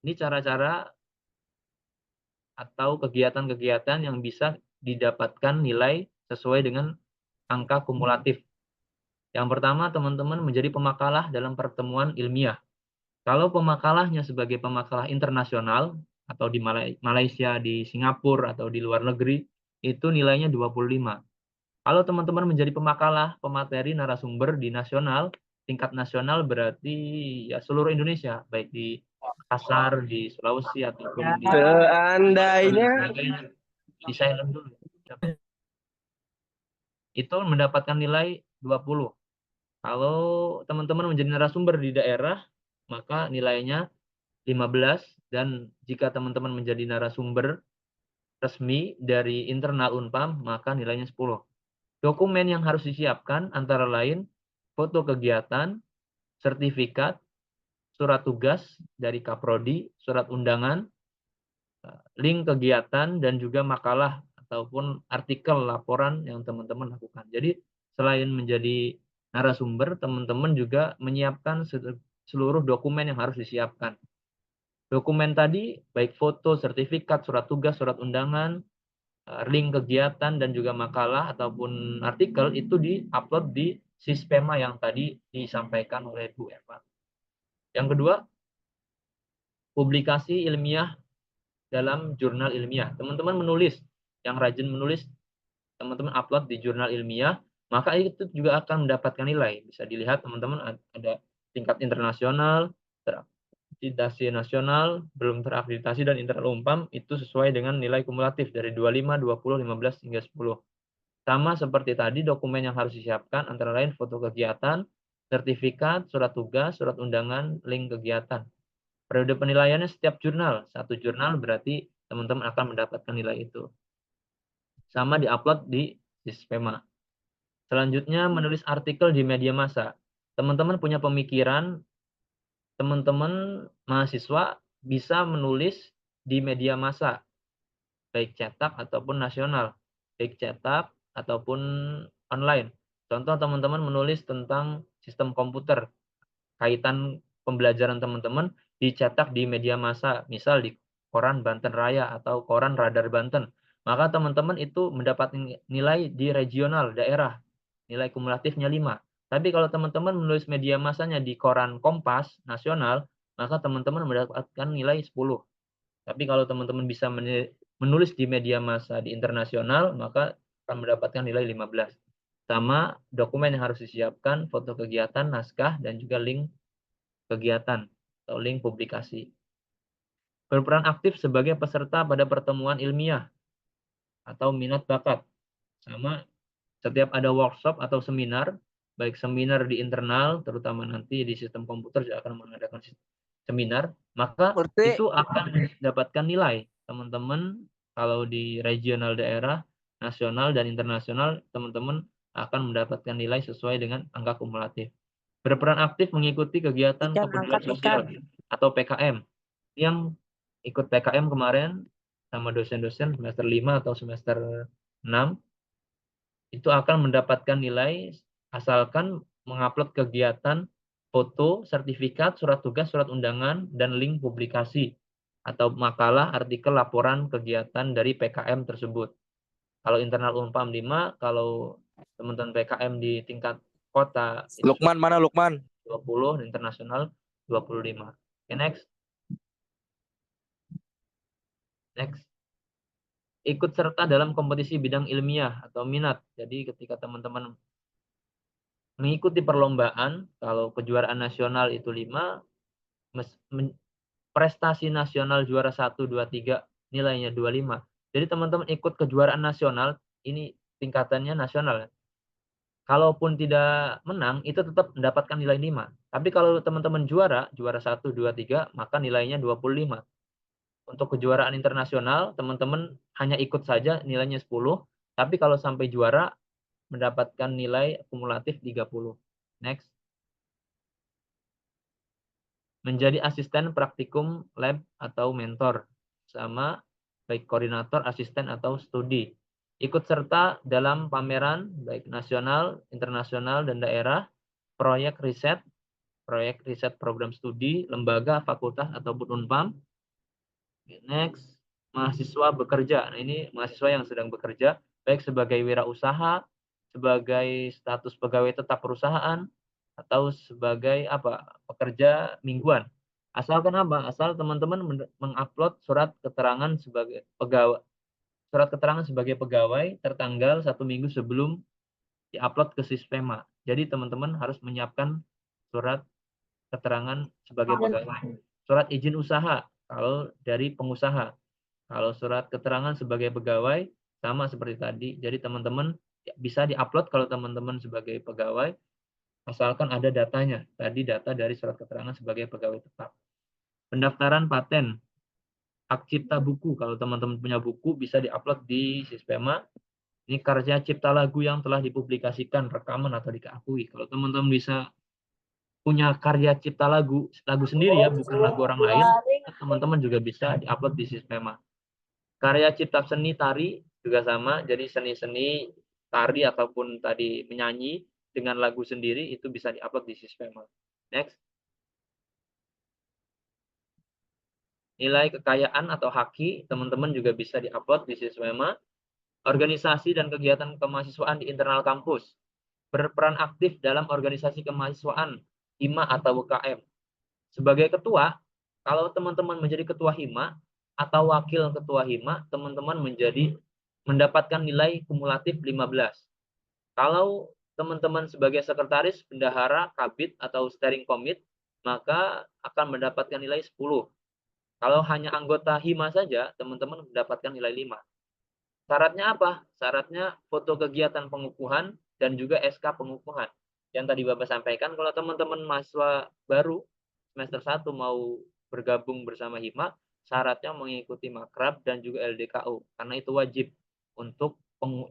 Ini cara-cara atau kegiatan-kegiatan yang bisa didapatkan nilai sesuai dengan angka kumulatif. Yang pertama, teman-teman menjadi pemakalah dalam pertemuan ilmiah. Kalau pemakalahnya sebagai pemakalah internasional, atau di Malaysia, di Singapura, atau di luar negeri, itu nilainya 25. Kalau teman-teman menjadi pemakalah, pemateri, narasumber di nasional, tingkat nasional berarti ya seluruh Indonesia, baik di Makassar, di Sulawesi, ataupun di Seandainya di silent dulu. Itu mendapatkan nilai 20. Kalau teman-teman menjadi narasumber di daerah, maka nilainya 15, dan jika teman-teman menjadi narasumber resmi dari internal Unpam, maka nilainya 10. Dokumen yang harus disiapkan antara lain foto kegiatan, sertifikat, surat tugas dari Kaprodi, surat undangan, link kegiatan, dan juga makalah ataupun artikel laporan yang teman-teman lakukan. Jadi selain menjadi narasumber, teman-teman juga menyiapkan seluruh dokumen yang harus disiapkan. Dokumen tadi, baik foto, sertifikat, surat tugas, surat undangan, link kegiatan, dan juga makalah ataupun artikel itu di-upload di Sispema yang tadi disampaikan oleh Bu Eva. Yang kedua, publikasi ilmiah dalam jurnal ilmiah. Teman-teman menulis, yang rajin menulis, teman-teman upload di jurnal ilmiah, maka itu juga akan mendapatkan nilai. Bisa dilihat teman-teman ada tingkat internasional, terakreditasi nasional, belum terakreditasi, dan internal Unpam itu sesuai dengan nilai kumulatif dari 25, 20, 15, hingga 10. Sama seperti tadi, dokumen yang harus disiapkan antara lain foto kegiatan, sertifikat, surat tugas, surat undangan, link kegiatan. Periode penilaiannya setiap jurnal. Satu jurnal berarti teman-teman akan mendapatkan nilai itu. Sama diupload di Sispema. Selanjutnya, menulis artikel di media massa. Teman-teman punya pemikiran, teman-teman mahasiswa bisa menulis di media massa, baik cetak ataupun nasional, baik cetak ataupun online. Contoh, teman-teman menulis tentang sistem komputer, kaitan pembelajaran teman-teman dicetak di media massa, misal di koran Banten Raya atau koran Radar Banten. Maka teman-teman itu mendapat nilai di regional daerah, nilai kumulatifnya 5. Tapi kalau teman-teman menulis media massanya di koran Kompas nasional, maka teman-teman mendapatkan nilai 10. Tapi kalau teman-teman bisa menulis di media massa di internasional, maka akan mendapatkan nilai 15. Sama dokumen yang harus disiapkan, foto kegiatan, naskah, dan juga link kegiatan atau link publikasi. Berperan aktif sebagai peserta pada pertemuan ilmiah atau minat bakat. Sama setiap ada workshop atau seminar, baik seminar di internal, terutama nanti di sistem komputer juga akan mengadakan seminar, maka itu akan mendapatkan nilai. Teman-teman kalau di regional daerah, nasional, dan internasional, teman-teman akan mendapatkan nilai sesuai dengan angka kumulatif. Berperan aktif mengikuti kegiatan kepedulian sosial atau PKM. Yang ikut PKM kemarin sama dosen-dosen semester 5 atau semester 6, itu akan mendapatkan nilai asalkan mengupload kegiatan, foto, sertifikat, surat tugas, surat undangan, dan link publikasi atau makalah, artikel, laporan kegiatan dari PKM tersebut. Kalau internal Unpam 5, kalau teman-teman PKM di tingkat kota Lukman mana Lukman? 20, internasional 25. Oke, next. Next. Ikut serta dalam kompetisi bidang ilmiah atau minat. Jadi ketika teman-teman mengikuti perlombaan, kalau kejuaraan nasional itu 5, prestasi nasional juara 1, 2, 3 nilainya 25. Jadi teman-teman ikut kejuaraan nasional, ini tingkatannya nasional. Kalaupun tidak menang, itu tetap mendapatkan nilai 5. Tapi kalau teman-teman juara 1, 2, 3, maka nilainya 25. Untuk kejuaraan internasional, teman-teman hanya ikut saja nilainya 10. Tapi kalau sampai juara, mendapatkan nilai kumulatif 30. Next. Menjadi asisten praktikum lab atau mentor. Sama baik koordinator, asisten, atau studi. Ikut serta dalam pameran baik nasional, internasional, dan daerah, proyek riset program studi, lembaga, fakultas, ataupun Unpam. Next, mahasiswa bekerja. Nah, ini mahasiswa yang sedang bekerja, baik sebagai wirausaha, sebagai status pegawai tetap perusahaan, atau sebagai pekerja mingguan. Asalkan apa? Asal teman-teman mengupload surat keterangan sebagai pegawai, tertanggal 1 minggu sebelum diupload ke Sispema. Jadi teman-teman harus menyiapkan surat keterangan sebagai pegawai. Surat izin usaha kalau dari pengusaha. Kalau surat keterangan sebagai pegawai sama seperti tadi. Jadi teman-teman bisa diupload kalau teman-teman sebagai pegawai asalkan ada datanya. Tadi data dari surat keterangan sebagai pegawai tetap. Pendaftaran paten, hak cipta buku. Kalau teman-teman punya buku bisa diupload di Sispema. Ini karya cipta lagu yang telah dipublikasikan, rekaman atau diakui. Kalau teman-teman bisa punya karya cipta lagu sendiri ya, bukan lagu orang lain, teman-teman juga bisa diupload di Sispema. Karya cipta seni tari juga sama, jadi seni-seni tari ataupun tadi menyanyi dengan lagu sendiri itu bisa diupload di Sispema. Next. Nilai kekayaan atau haki, teman-teman juga bisa diupload di Sispema. Organisasi dan kegiatan kemahasiswaan di internal kampus. Berperan aktif dalam organisasi kemahasiswaan, HIMA atau UKM. Sebagai ketua, kalau teman-teman menjadi ketua HIMA atau wakil ketua HIMA, teman-teman mendapatkan nilai kumulatif 15. Kalau teman-teman sebagai sekretaris, bendahara, kabid, atau steering committee, maka akan mendapatkan nilai 10. Kalau hanya anggota HIMA saja, teman-teman mendapatkan nilai 5. Syaratnya apa? Syaratnya foto kegiatan pengukuhan dan juga SK pengukuhan. Yang tadi Bapak sampaikan, kalau teman-teman mahasiswa baru semester 1 mau bergabung bersama HIMA, syaratnya mengikuti makrab dan juga LDKU, karena itu wajib untuk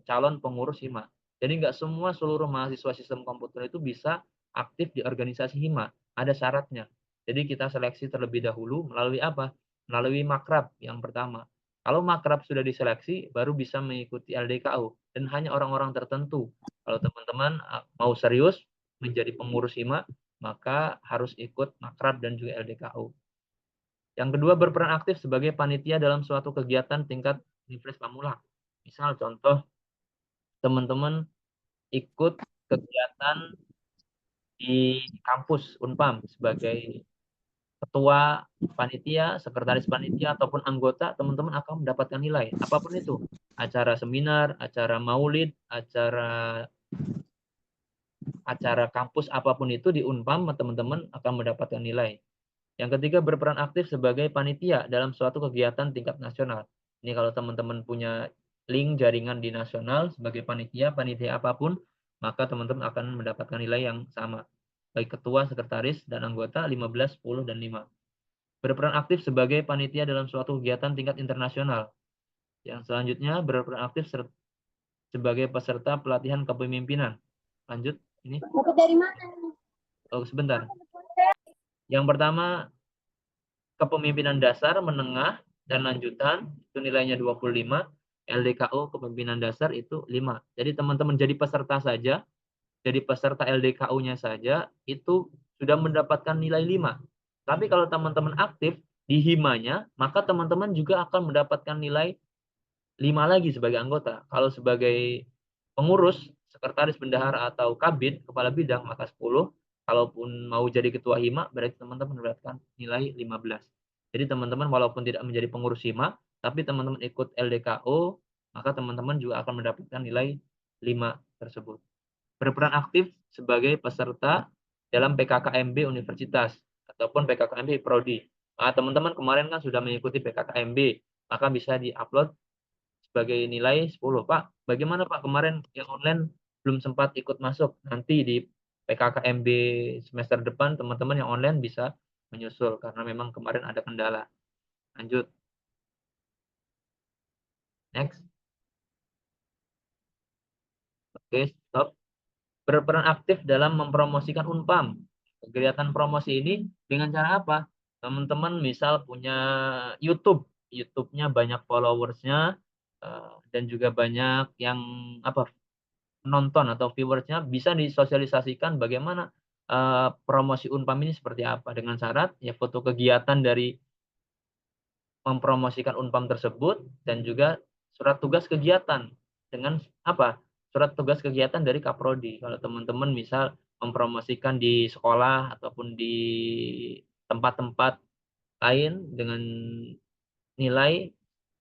calon pengurus HIMA. Jadi nggak semua seluruh mahasiswa sistem komputer itu bisa aktif di organisasi HIMA, ada syaratnya. Jadi kita seleksi terlebih dahulu melalui apa? Melalui makrab yang pertama. Kalau makrab sudah diseleksi, baru bisa mengikuti LDKU, dan hanya orang-orang tertentu. Kalau teman-teman mau serius menjadi pengurus HIMA, maka harus ikut makrab dan juga LDKU. Yang kedua, berperan aktif sebagai panitia dalam suatu kegiatan tingkat Universitas Pamulang. Misal contoh, teman-teman ikut kegiatan di kampus Unpam sebagai ketua panitia, sekretaris panitia, ataupun anggota, teman-teman akan mendapatkan nilai. Apapun itu. Acara seminar, acara maulid, acara kampus, apapun itu di Unpam, teman-teman akan mendapatkan nilai. Yang ketiga, berperan aktif sebagai panitia dalam suatu kegiatan tingkat nasional. Ini kalau teman-teman punya link jaringan di nasional sebagai panitia apapun, maka teman-teman akan mendapatkan nilai yang sama. Baik ketua, sekretaris, dan anggota 15, 10, dan 5. Berperan aktif sebagai panitia dalam suatu kegiatan tingkat internasional. Yang selanjutnya, berperan aktif sebagai peserta pelatihan kepemimpinan. Lanjut, ini. Dari mana? Oh, sebentar. Yang pertama, kepemimpinan dasar, menengah, dan lanjutan, itu nilainya 25. LDKU kepemimpinan dasar itu 5. Jadi teman-teman jadi peserta saja, jadi peserta LDKU-nya saja, itu sudah mendapatkan nilai 5. Tapi kalau teman-teman aktif di HIMA-nya, maka teman-teman juga akan mendapatkan nilai 5 lagi sebagai anggota. Kalau sebagai pengurus, sekretaris bendahara atau kabid, kepala bidang, maka 10. Kalaupun mau jadi ketua HIMA, berarti teman-teman mendapatkan nilai 15. Jadi teman-teman walaupun tidak menjadi pengurus HIMA, tapi teman-teman ikut LDKO, maka teman-teman juga akan mendapatkan nilai 5 tersebut. Berperan aktif sebagai peserta dalam PKKMB Universitas ataupun PKKMB Prodi. Nah, teman-teman kemarin kan sudah mengikuti PKKMB, maka bisa di-upload sebagai nilai 10. Pak, bagaimana Pak kemarin yang online belum sempat ikut masuk? Nanti di PKKMB semester depan teman-teman yang online bisa menyusul karena memang kemarin ada kendala. Lanjut. Next. Oke, stop. Berperan aktif dalam mempromosikan Unpam. Kegiatan promosi ini dengan cara apa? Teman-teman misal punya YouTube, YouTube-nya banyak followersnya dan juga banyak yang nonton atau viewersnya, bisa disosialisasikan bagaimana promosi Unpam ini seperti apa, dengan syarat ya foto kegiatan dari mempromosikan Unpam tersebut dan juga surat tugas kegiatan dengan apa? Surat tugas kegiatan dari Kaprodi. Kalau teman-teman misal mempromosikan di sekolah ataupun di tempat-tempat lain dengan nilai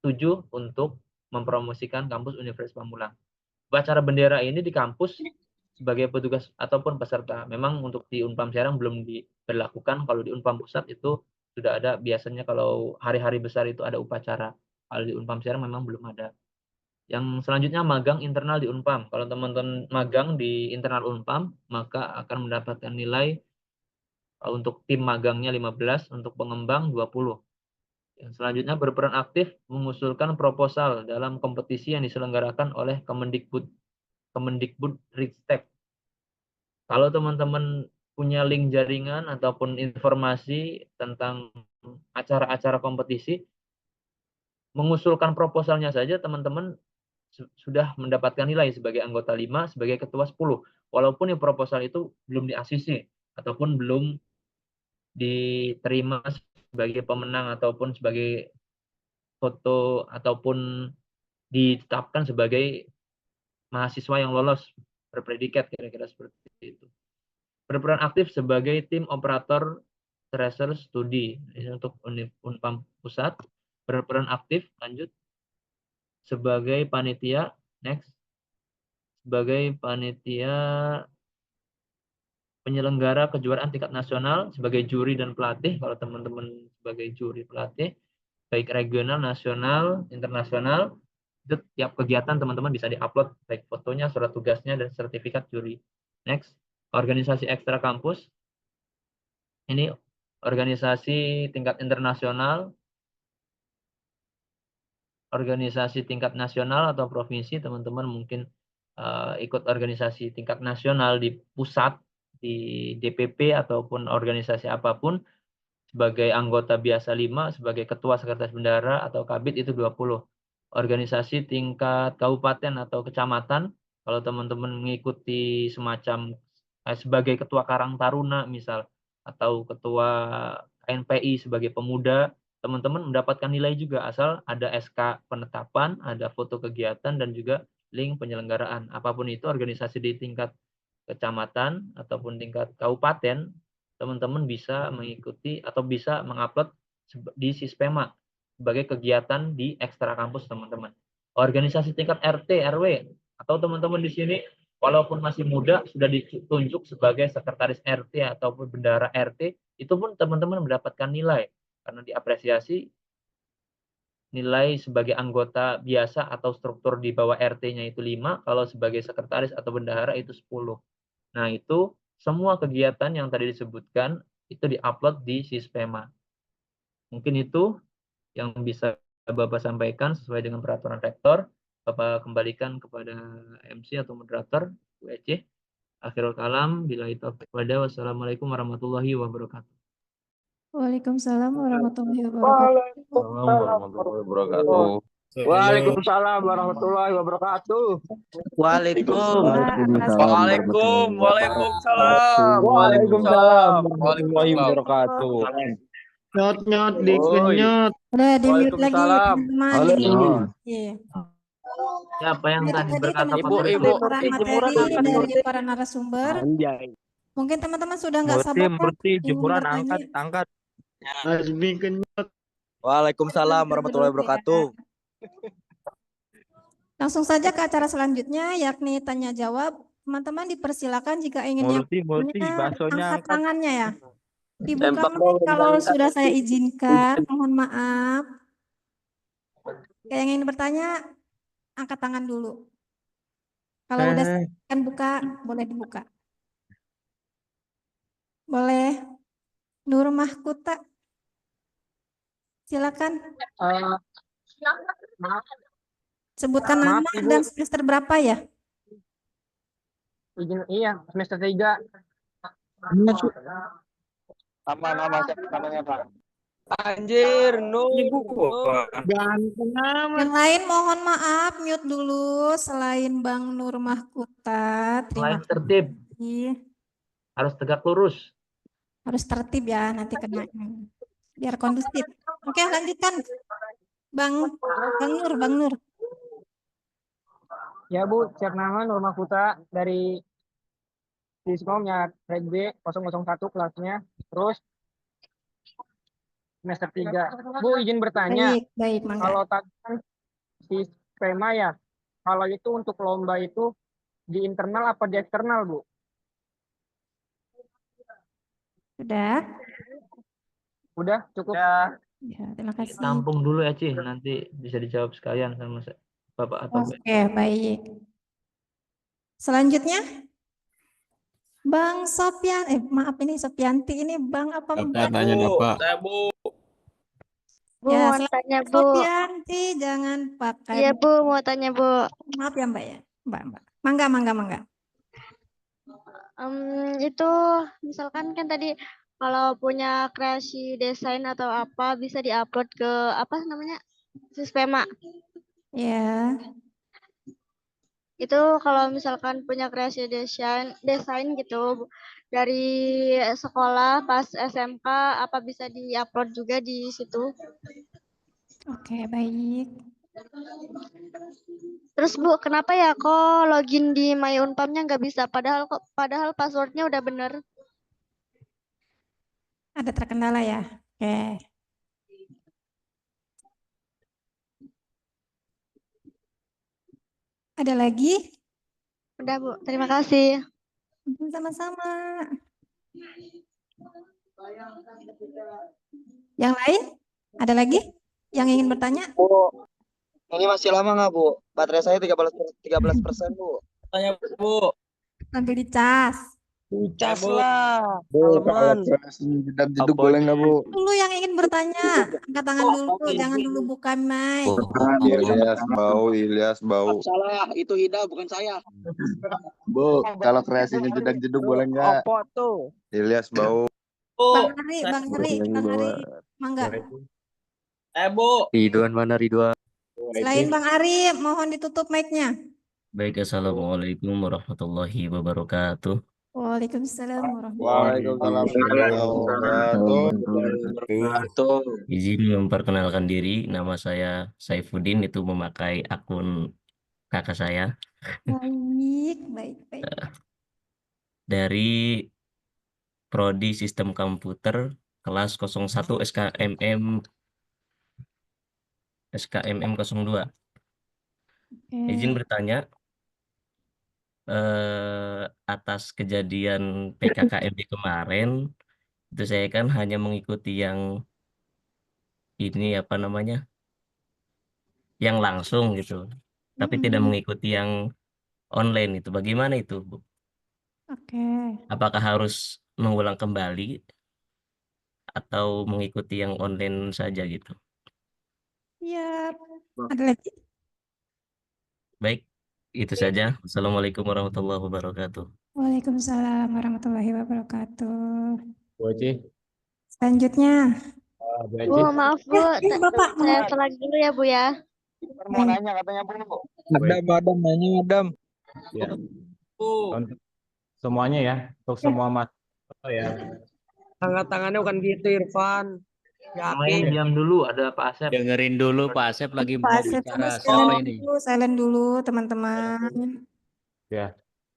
7 untuk mempromosikan kampus Universitas Pamulang. Upacara bendera ini di kampus sebagai petugas ataupun peserta. Memang untuk di Unpam Serang belum diberlakukan. Kalau di Unpam Pusat itu sudah ada, biasanya kalau hari-hari besar itu ada upacara. Kalau di Unpam Serang memang belum ada. Yang selanjutnya magang internal di Unpam. Kalau teman-teman magang di internal Unpam, maka akan mendapatkan nilai untuk tim magangnya 15, untuk pengembang 20. Yang selanjutnya berperan aktif mengusulkan proposal dalam kompetisi yang diselenggarakan oleh Kemendikbud Ristek. Kalau teman-teman punya link jaringan ataupun informasi tentang acara-acara kompetisi, mengusulkan proposalnya saja teman-teman sudah mendapatkan nilai sebagai anggota 5, sebagai ketua 10. Walaupun proposal itu belum di-ACC ataupun belum diterima sebagai pemenang ataupun sebagai foto ataupun ditetapkan sebagai mahasiswa yang lolos berpredikat, kira-kira seperti itu. Berperan aktif sebagai tim operator tracer studi. Ini untuk Unpam Pusat. Berperan aktif, lanjut, sebagai panitia, next, sebagai panitia penyelenggara kejuaraan tingkat nasional sebagai juri dan pelatih. Kalau teman-teman sebagai juri pelatih, baik regional, nasional, internasional, Itu tiap kegiatan teman-teman bisa diupload baik fotonya, surat tugasnya, dan sertifikat juri. Next, organisasi ekstra kampus. Ini organisasi tingkat internasional, organisasi tingkat nasional atau provinsi. Teman-teman mungkin ikut organisasi tingkat nasional di pusat, di DPP ataupun organisasi apapun, sebagai anggota biasa 5, sebagai ketua sekretaris bendahara atau kabid itu 20. Organisasi tingkat kabupaten atau kecamatan, kalau teman-teman mengikuti semacam sebagai ketua Karang Taruna misal, atau ketua KNPI sebagai pemuda, teman-teman mendapatkan nilai juga asal ada SK penetapan, ada foto kegiatan, dan juga link penyelenggaraan. Apapun itu, organisasi di tingkat kecamatan ataupun tingkat kabupaten, teman-teman bisa mengikuti atau bisa mengupload di Sispema sebagai kegiatan di ekstra kampus teman-teman. Organisasi tingkat RT, RW, atau teman-teman di sini walaupun masih muda sudah ditunjuk sebagai sekretaris RT ataupun bendahara RT, itu pun teman-teman mendapatkan nilai karena diapresiasi nilai sebagai anggota biasa atau struktur di bawah RT-nya itu 5, kalau sebagai sekretaris atau bendahara itu 10. Nah, itu semua kegiatan yang tadi disebutkan itu diupload di Sispema. Mungkin itu yang bisa Bapak sampaikan sesuai dengan peraturan rektor. Bapak kembalikan kepada MC atau moderator, Bu Ece. Akhirul kalam, billahi taufiq wal wassalamualaikum warahmatullahi wabarakatuh. Waalaikumsalam warahmatullahi wabarakatuh. warahmatullahi wabarakatuh. Waalaikumsalam warahmatullahi wabarakatuh. Waalaikumsalam warahmatullahi wabarakatuh. Nyot nyot. Udah di-mute lagi Waalaikumsalam. teman-teman. Iya. Siapa yang tadi berkata materi dari para narasumber. Mungkin teman-teman sudah nggak sabar jemuran angkat. Hasbi kenyot. Waalaikumsalam warahmatullahi wabarakatuh. Langsung saja ke acara selanjutnya, yakni tanya jawab. Teman-teman dipersilakan jika ingin yang angkat tangannya ya. Dibuka mic kalau sudah saya izinkan. Mohon maaf. Yang ingin bertanya, angkat tangan dulu. Kalau udah silakan buka, boleh dibuka. Boleh. Nur Mahkuta. Silakan. Sebutkan nama dan semester berapa ya? Iya, semester 3. Nama siapa namanya, Pak? Anjir, Ganteng amat. Yang lain mohon maaf, mute dulu selain Bang Nur Mahkuta. Terima Lain tertib. kasih. Harus tegak lurus. Harus tertib ya, nanti kena. Biar kondusif. Oke, lanjutkan. Bang Nur. Ya Bu, cek nama Nur Mahkuta dari Diskomnya Reg B 001 kelasnya. Terus semester 3. Bu izin bertanya. Baik, Mangga. Kalau tadi kan Sispema ya. Kalau itu untuk lomba itu di internal apa di eksternal, Bu? Udah cukup. Ya, terima kasih. Tampung dulu ya, Ci. Nanti bisa dijawab sekalian sama Bapak atau Mbak. Oke, baik. Selanjutnya, Bang Sopian. Maaf ini Sopianti. Ini Bang apa? Tanya Bapak. Bu. Bu, Ya, mau tanya Bu. Sopianti, jangan pakai. Iya Bu, mau tanya Bu. Maaf ya Mbak ya. Mbak. Mangga. Itu misalkan kan tadi kalau punya kreasi desain atau apa bisa diupload ke apa namanya Sispema. Ya. Itu kalau misalkan punya kreasi desain gitu dari sekolah pas SMK apa bisa diupload juga di situ? Oke, baik. Terus Bu, kenapa ya kok login di MyUnpamnya nggak bisa? Padahal passwordnya udah bener. Ada terkendala ya? Oke. Ada lagi? Udah Bu, terima kasih. Sama-sama. Yang lain? Ada lagi yang ingin bertanya? Ini masih lama nggak, Bu? Baterai saya 13%, Bu. Tanya Bu. Sambil dicas. Cas Bu. lah. Bu, kalau Salman. jedak jeduk boleh nggak, Bu? Dulu yang ingin bertanya, angkat tangan dulu, jangan dulu buka mic. Ilyas bau. Salah, itu Ida bukan saya. Bu, kalau kreasinya jedak jeduk boleh nggak? Apa tuh? Ilyas bau. Bang Hari, mangga. Bu. Ridwan mana Ridwan? Selain Bang Ari, mohon ditutup mic-nya. Baik, assalamualaikum warahmatullahi wabarakatuh. Waalaikumsalam warahmatullahi Waalaikumsalam warahmatullahi wabarakatuh. Izin memperkenalkan diri, nama saya Saifuddin, itu memakai akun kakak saya Baik. dari Prodi Sistem Komputer kelas 01 SKMM 02. Izin bertanya, atas kejadian PKKMB kemarin, itu saya kan hanya mengikuti yang ini apa namanya, yang langsung gitu, tapi tidak mengikuti yang online itu. Bagaimana itu, Bu? Oke. Apakah harus mengulang kembali atau mengikuti yang online saja gitu? Iya. Ada lagi? Baik, itu saja. Assalamualaikum warahmatullahi wabarakatuh. Waalaikumsalam warahmatullahi wabarakatuh. Bu Eci. Selanjutnya. Bu Bu, Eci. maaf Bu, Bapak, saya selagi dulu ya Bu ya. Mau nanya katanya, Bu. Adam, nanya Adam. Ya. Untuk semuanya ya, untuk semua mahasiswa ya. Angkat tangannya bukan gitu Irfan. Main diam dulu, ada Pak Asep. Dengerin dulu Pak Asep lagi mau Pak Asep bicara. dulu, Siapa ini? silent dulu teman-teman. Ya,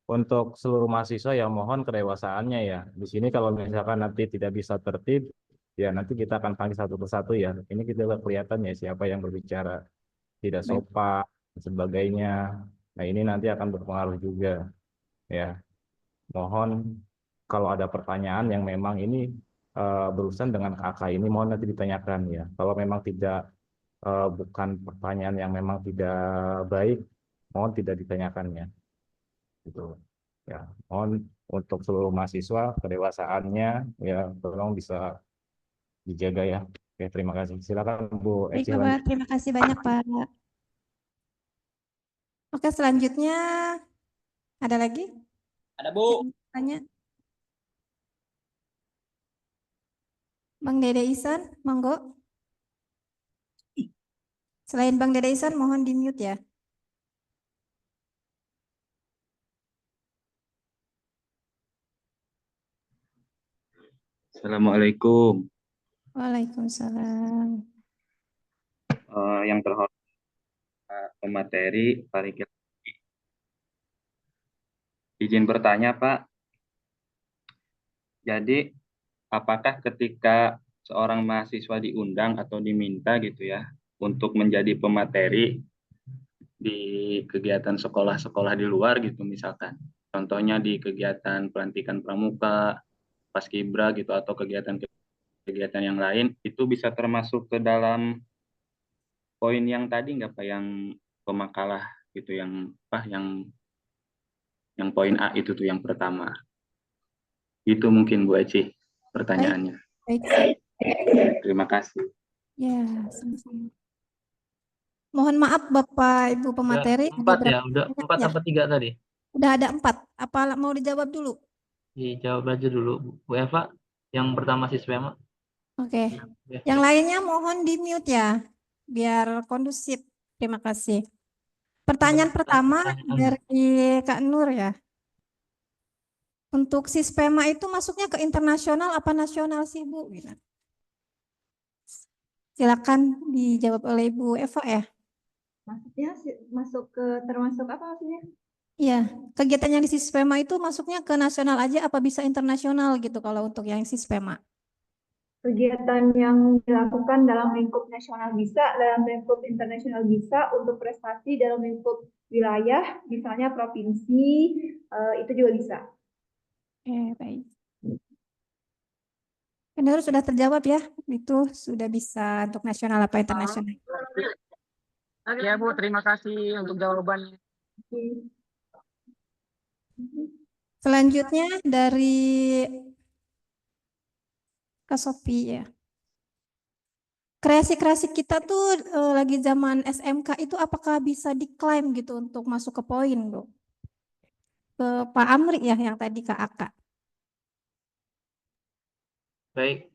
untuk seluruh mahasiswa ya mohon kedewasaannya ya. Di sini kalau misalkan nanti tidak bisa tertib, ya nanti kita akan panggil satu persatu ya. Ini kita lihat kelihatan ya siapa yang berbicara tidak sopan dan sebagainya. Nah ini nanti akan berpengaruh juga ya. Mohon kalau ada pertanyaan yang memang ini berurusan dengan kakak ini mohon nanti ditanyakan ya. Kalau memang tidak bukan pertanyaan yang memang tidak baik, mohon tidak ditanyakan ya. Gitu. Ya, mohon untuk seluruh mahasiswa kedewasaannya ya tolong bisa dijaga ya. Oke, terima kasih. Silakan Bu Baik, Eci. Bapak. Terima kasih banyak, Pak. Oke, selanjutnya ada lagi? Ada Bu. Tanya. Bang Dede Ihsan, monggo. Selain Bang Dede Ihsan, mohon di-mute ya. Assalamualaikum. Waalaikumsalam. Yang terhormat pemateri, Pak Riki. Izin bertanya, Pak. Jadi, apakah ketika seorang mahasiswa diundang atau diminta gitu ya untuk menjadi pemateri di kegiatan sekolah-sekolah di luar gitu misalkan, contohnya di kegiatan pelantikan pramuka, paskibra gitu atau kegiatan yang lain, itu bisa termasuk ke dalam poin yang tadi nggak Pak, yang pemakalah gitu, yang apa, yang poin A itu tuh yang pertama. Itu mungkin Bu Eci pertanyaannya. Baik. Terima kasih. Ya, sama-sama. Mohon maaf Bapak Ibu pemateri. Empat ya, udah 4 apa 3 tadi? Udah ada 4. Apa mau dijawab dulu? Dijawab aja dulu Bu Eva. Yang pertama siswa. Oke. Yang lainnya mohon di-mute ya, biar kondusif. Terima kasih. Pertanyaan pertama dari Kak Nur ya. Untuk Sispema itu masuknya ke internasional apa nasional sih Bu? Silakan dijawab oleh Ibu Eva ya. Maksudnya masuk ke termasuk apa maksudnya? Iya, kegiatan yang di Sispema itu masuknya ke nasional aja apa bisa internasional gitu kalau untuk yang Sispema? Kegiatan yang dilakukan dalam lingkup nasional bisa, dalam lingkup internasional bisa, untuk prestasi dalam lingkup wilayah, misalnya provinsi, itu juga bisa. Baik. Benar sudah terjawab ya, itu sudah bisa untuk nasional apa internasional. Ya Bu, terima kasih untuk jawabannya. Selanjutnya dari Kak Sophie ya. Kreasi-kreasi kita tuh lagi zaman SMK itu apakah bisa diklaim gitu untuk masuk ke poin, Bu? Ke Pak Amri ya yang tadi Kak Aka. Baik.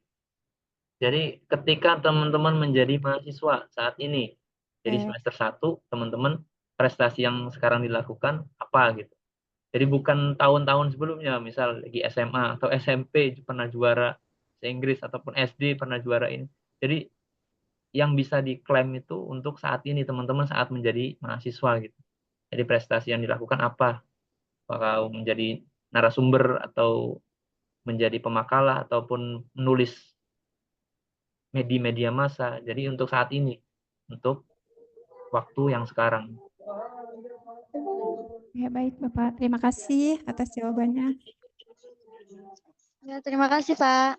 Jadi ketika teman-teman menjadi mahasiswa saat ini, jadi semester 1, teman-teman prestasi yang sekarang dilakukan apa gitu. Jadi bukan tahun-tahun sebelumnya, misal lagi SMA atau SMP pernah juara bahasa Inggris ataupun SD pernah juara ini. Jadi yang bisa diklaim itu untuk saat ini teman-teman saat menjadi mahasiswa gitu. Jadi prestasi yang dilakukan apa? Apakah menjadi narasumber atau menjadi pemakalah ataupun menulis media massa. Jadi untuk saat ini, untuk waktu yang sekarang. Ya baik Bapak, terima kasih atas jawabannya. Ya, terima kasih Pak.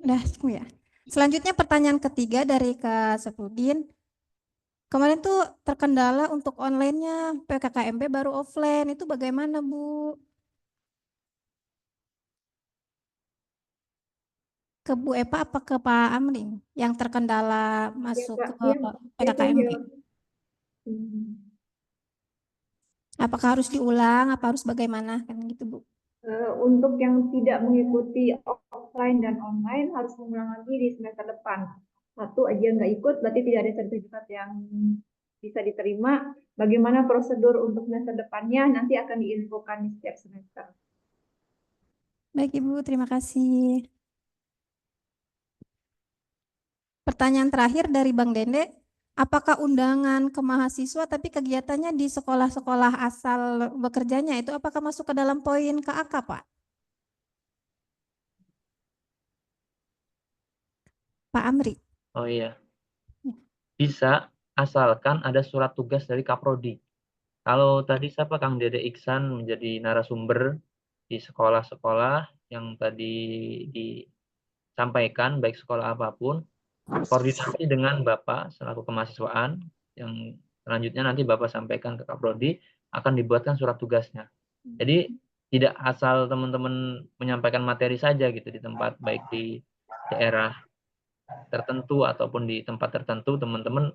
Udah semua ya. Selanjutnya pertanyaan ketiga dari Kak Safrudin. Kemarin tuh terkendala untuk online-nya PKKMB baru offline, itu bagaimana Bu? Ke Bu Epa apa ke Pak Amring yang terkendala masuk Pak. ke PKKMB? Apakah harus diulang, apa harus bagaimana kan gitu Bu? Untuk yang tidak mengikuti offline dan online harus mengulang lagi di semester depan. Satu aja nggak ikut, berarti tidak ada sertifikat yang bisa diterima. Bagaimana prosedur untuk semester depannya nanti akan diinfokan di setiap semester. Baik Ibu, terima kasih. Pertanyaan terakhir dari Bang Dende, apakah undangan ke mahasiswa tapi kegiatannya di sekolah-sekolah asal bekerjanya itu apakah masuk ke dalam poin KAK, Pak? Pak Amri. Oh iya. Bisa, asalkan ada surat tugas dari Kaprodi. Kalau tadi siapa Kang Dede Iksan menjadi narasumber di sekolah-sekolah yang tadi disampaikan, baik sekolah apapun, koordinasi dengan Bapak selaku kemahasiswaan, yang selanjutnya nanti Bapak sampaikan ke Kaprodi, akan dibuatkan surat tugasnya. Jadi tidak asal teman-teman menyampaikan materi saja gitu di tempat, baik di daerah tertentu ataupun di tempat tertentu, teman-teman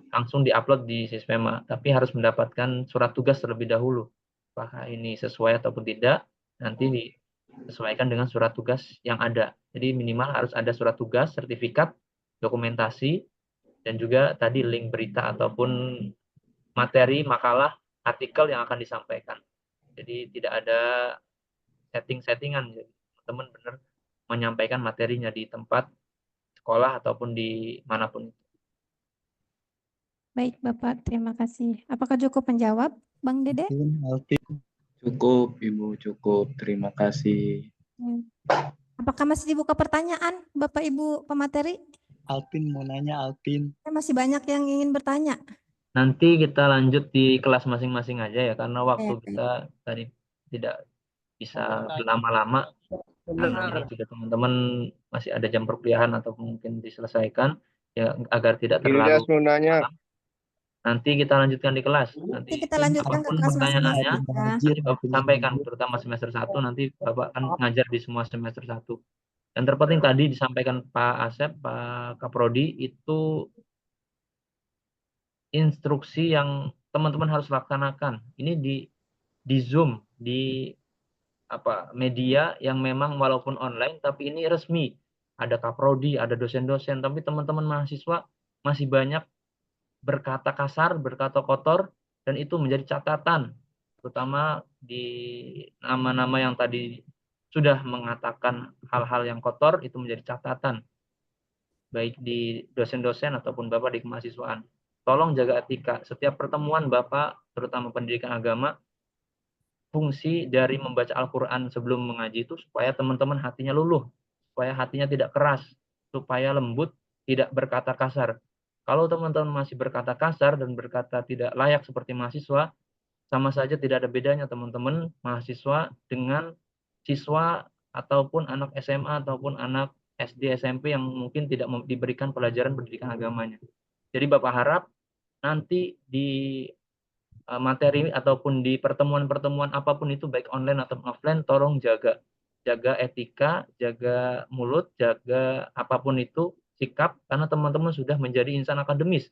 langsung diupload di Sismema, tapi harus mendapatkan surat tugas terlebih dahulu. Apakah ini sesuai ataupun tidak, nanti disesuaikan dengan surat tugas yang ada. Jadi minimal harus ada surat tugas, sertifikat, dokumentasi, dan juga tadi link berita ataupun materi, makalah, artikel yang akan disampaikan. Jadi tidak ada setting-settingan. Teman-teman benar menyampaikan materinya di tempat sekolah ataupun di manapun. Baik Bapak, terima kasih. Apakah cukup menjawab, Bang Dede? Cukup, Ibu, cukup. Terima kasih. Apakah masih dibuka pertanyaan, Bapak Ibu pemateri? Alpin mau nanya, Alpin. Masih banyak yang ingin bertanya. Nanti kita lanjut di kelas masing-masing aja ya, karena waktu kita tadi tidak bisa berlama-lama. Karena ini juga teman-teman masih ada jam perkuliahan atau mungkin diselesaikan ya agar tidak terlalu malam. Nanti kita lanjutkan di kelas. Nanti kita lanjutkan ke kelas pertanyaannya masing-masing. Bapak sampaikan, terutama semester 1 nanti Bapak akan ngajar di semua semester 1. Dan terpenting tadi disampaikan Pak Asep, Pak Kaprodi, itu instruksi yang teman-teman harus laksanakan. Ini di Zoom, di media yang memang walaupun online tapi ini resmi. Ada Kaprodi, ada dosen-dosen, tapi teman-teman mahasiswa masih banyak berkata kasar, berkata kotor, dan itu menjadi catatan, terutama di nama-nama yang tadi sudah mengatakan hal-hal yang kotor, itu menjadi catatan, baik di dosen-dosen ataupun Bapak di kemahasiswaan. Tolong jaga etika. Setiap pertemuan Bapak, terutama pendidikan agama, fungsi dari membaca Al-Quran sebelum mengaji itu supaya teman-teman hatinya luluh, supaya hatinya tidak keras, supaya lembut, tidak berkata kasar. Kalau teman-teman masih berkata kasar dan berkata tidak layak seperti mahasiswa, sama saja tidak ada bedanya teman-teman mahasiswa dengan siswa ataupun anak SMA ataupun anak SD SMP yang mungkin tidak diberikan pelajaran pendidikan agamanya. Jadi Bapak harap nanti di materi ataupun di pertemuan-pertemuan apapun itu baik online atau offline, tolong jaga etika, jaga mulut, jaga apapun itu sikap, karena teman-teman sudah menjadi insan akademis.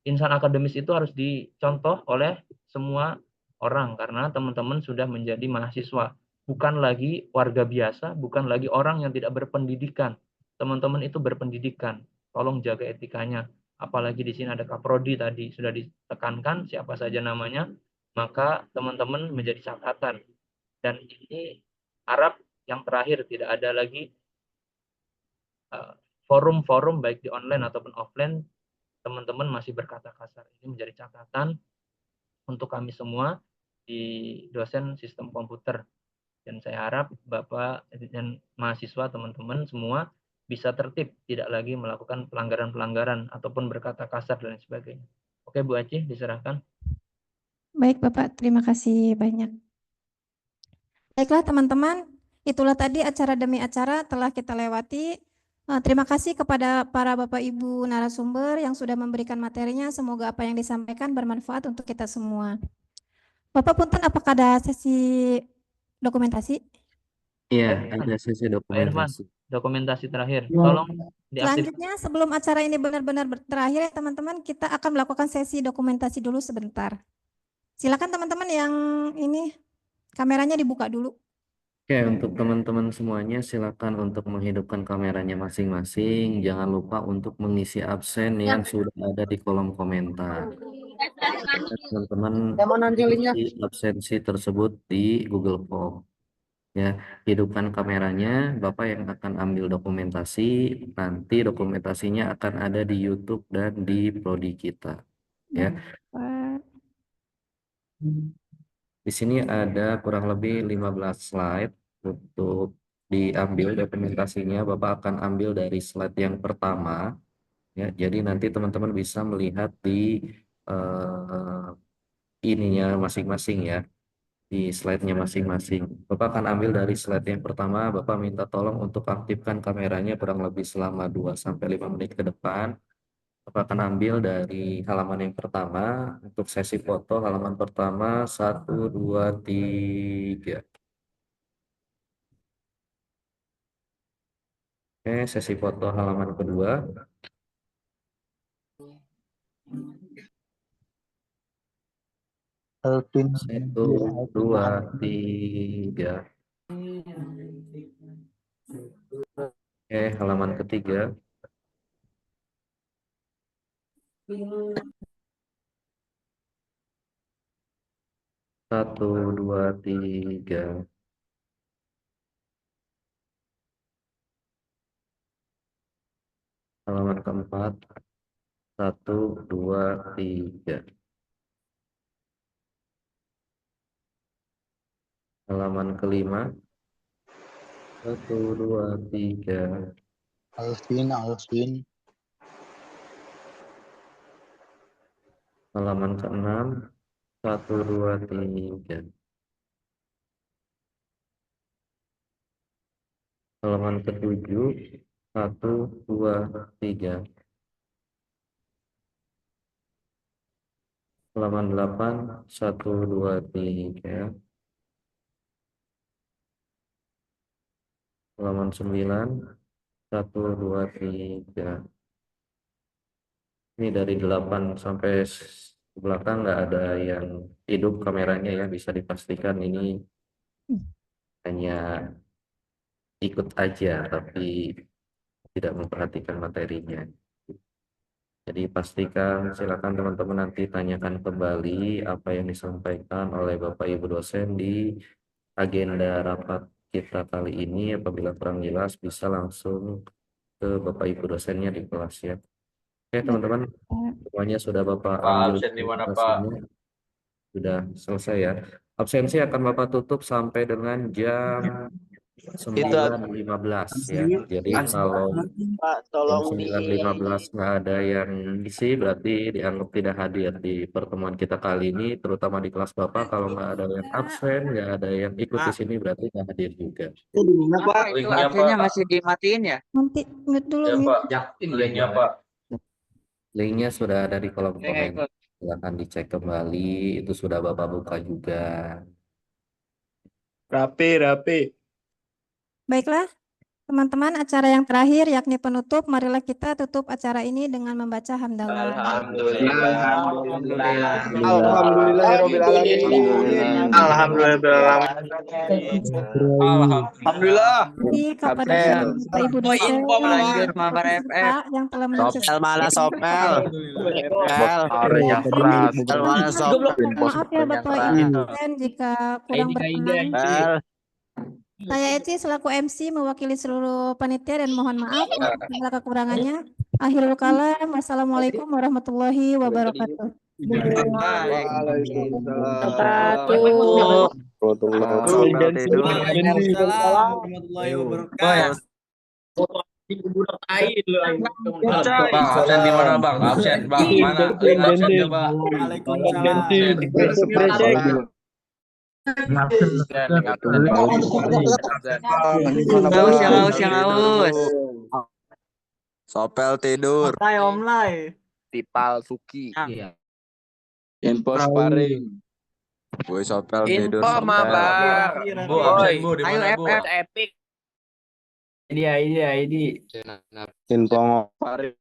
Insan akademis itu harus dicontoh oleh semua orang karena teman-teman sudah menjadi mahasiswa, bukan lagi warga biasa, bukan lagi orang yang tidak berpendidikan. Teman-teman itu berpendidikan, tolong jaga etikanya. Apalagi di sini ada Kaprodi tadi sudah ditekankan siapa saja namanya, maka teman-teman menjadi catatan. Dan ini harap yang terakhir tidak ada lagi forum-forum baik di online ataupun offline teman-teman masih berkata kasar. Ini menjadi catatan untuk kami semua di dosen sistem komputer. Dan saya harap Bapak dan mahasiswa teman-teman semua bisa tertib, tidak lagi melakukan pelanggaran-pelanggaran ataupun berkata kasar dan sebagainya. Oke, Bu Aci, diserahkan. Baik Bapak, terima kasih banyak. Baiklah teman-teman, itulah tadi acara demi acara telah kita lewati. Terima kasih kepada para Bapak Ibu narasumber yang sudah memberikan materinya. Semoga apa yang disampaikan bermanfaat untuk kita semua. Bapak Punten, apakah ada sesi dokumentasi? Iya, ada sesi dokumentasi. Dokumentasi terakhir. Tolong diaktifkan. Selanjutnya sebelum acara ini benar-benar terakhir ya teman-teman, kita akan melakukan sesi dokumentasi dulu sebentar. Silakan teman-teman yang ini kameranya dibuka dulu. Oke, untuk teman-teman semuanya silakan untuk menghidupkan kameranya masing-masing. Jangan lupa untuk mengisi absen yang sudah ada di kolom komentar. Teman-teman isi absensi tersebut di Google Form. Ya, hidupkan kameranya, Bapak yang akan ambil dokumentasi, nanti dokumentasinya akan ada di YouTube dan di prodi kita. Ya. Di sini ada kurang lebih 15 slide untuk diambil dokumentasinya. Bapak akan ambil dari slide yang pertama. Ya, jadi nanti teman-teman bisa melihat di ininya masing-masing ya. Di slide-nya masing-masing. Bapak akan ambil dari slide yang pertama, Bapak minta tolong untuk aktifkan kameranya kurang lebih selama 2-5 menit ke depan. Bapak akan ambil dari halaman yang pertama, untuk sesi foto halaman pertama 1, 2, 3. Oke, sesi foto halaman kedua. 1, 2, 3. Oke, halaman ketiga. 1, 2, 3. Halaman keempat. 1, 2, 3. Halaman kelima. 1, 2, 3. Alvin. Halaman ke-6. 1, 2, 3. Halaman ke-7. 1, 2, 3. Halaman 8. 1, 2, 3. Halaman 9. 1, 2, 3. Ini dari 8 sampai ke belakang nggak ada yang hidup kameranya ya, bisa dipastikan ini hanya ikut aja tapi tidak memperhatikan materinya. Jadi pastikan, silakan teman-teman nanti tanyakan kembali apa yang disampaikan oleh Bapak Ibu dosen di agenda rapat kita kali ini. Apabila kurang jelas bisa langsung ke Bapak Ibu dosennya di kelas ya. Oke teman-teman, semuanya sudah Bapak ambil absen di mana, Pak? presentasinya. Sudah selesai ya. Absensi akan Bapak tutup sampai dengan jam 9.15 ya. Jadi kalau jam 9.15 nggak ada yang isi, berarti dianggap tidak hadir di pertemuan kita kali ini, terutama di kelas Bapak. Kalau nggak ada yang absen, nggak ada yang ikut di sini, berarti nggak hadir juga. Pak, itu akhirnya masih dimatiin ya? Nanti mute dulu. Ya, mute. Pak. Linknya, Pak. Linknya sudah ada di kolom komen. Silakan dicek kembali. Itu sudah Bapak buka juga. Rapi. Baiklah, teman-teman, acara yang terakhir yakni penutup. Marilah kita tutup acara ini dengan membaca hamdalah. Alhamdulillah. Kepada Bapak Ibu dosen yang telah menyukseskan. Maaf ya Bapak Ibu dosen jika kurang berkenan. Saya Eci selaku MC mewakili seluruh panitia dan mohon maaf untuk segala kekurangannya. Akhirul kalam, wassalamualaikum warahmatullahi wabarakatuh. Absen di mana bang? Absen bang, mana? Absen coba. Sopel tidur. Tipal Suki. Info sparring. Boy Sopel tidur. Info mabar. Bu, absen bu, di mana bu? Epic. Ini. Info sparring.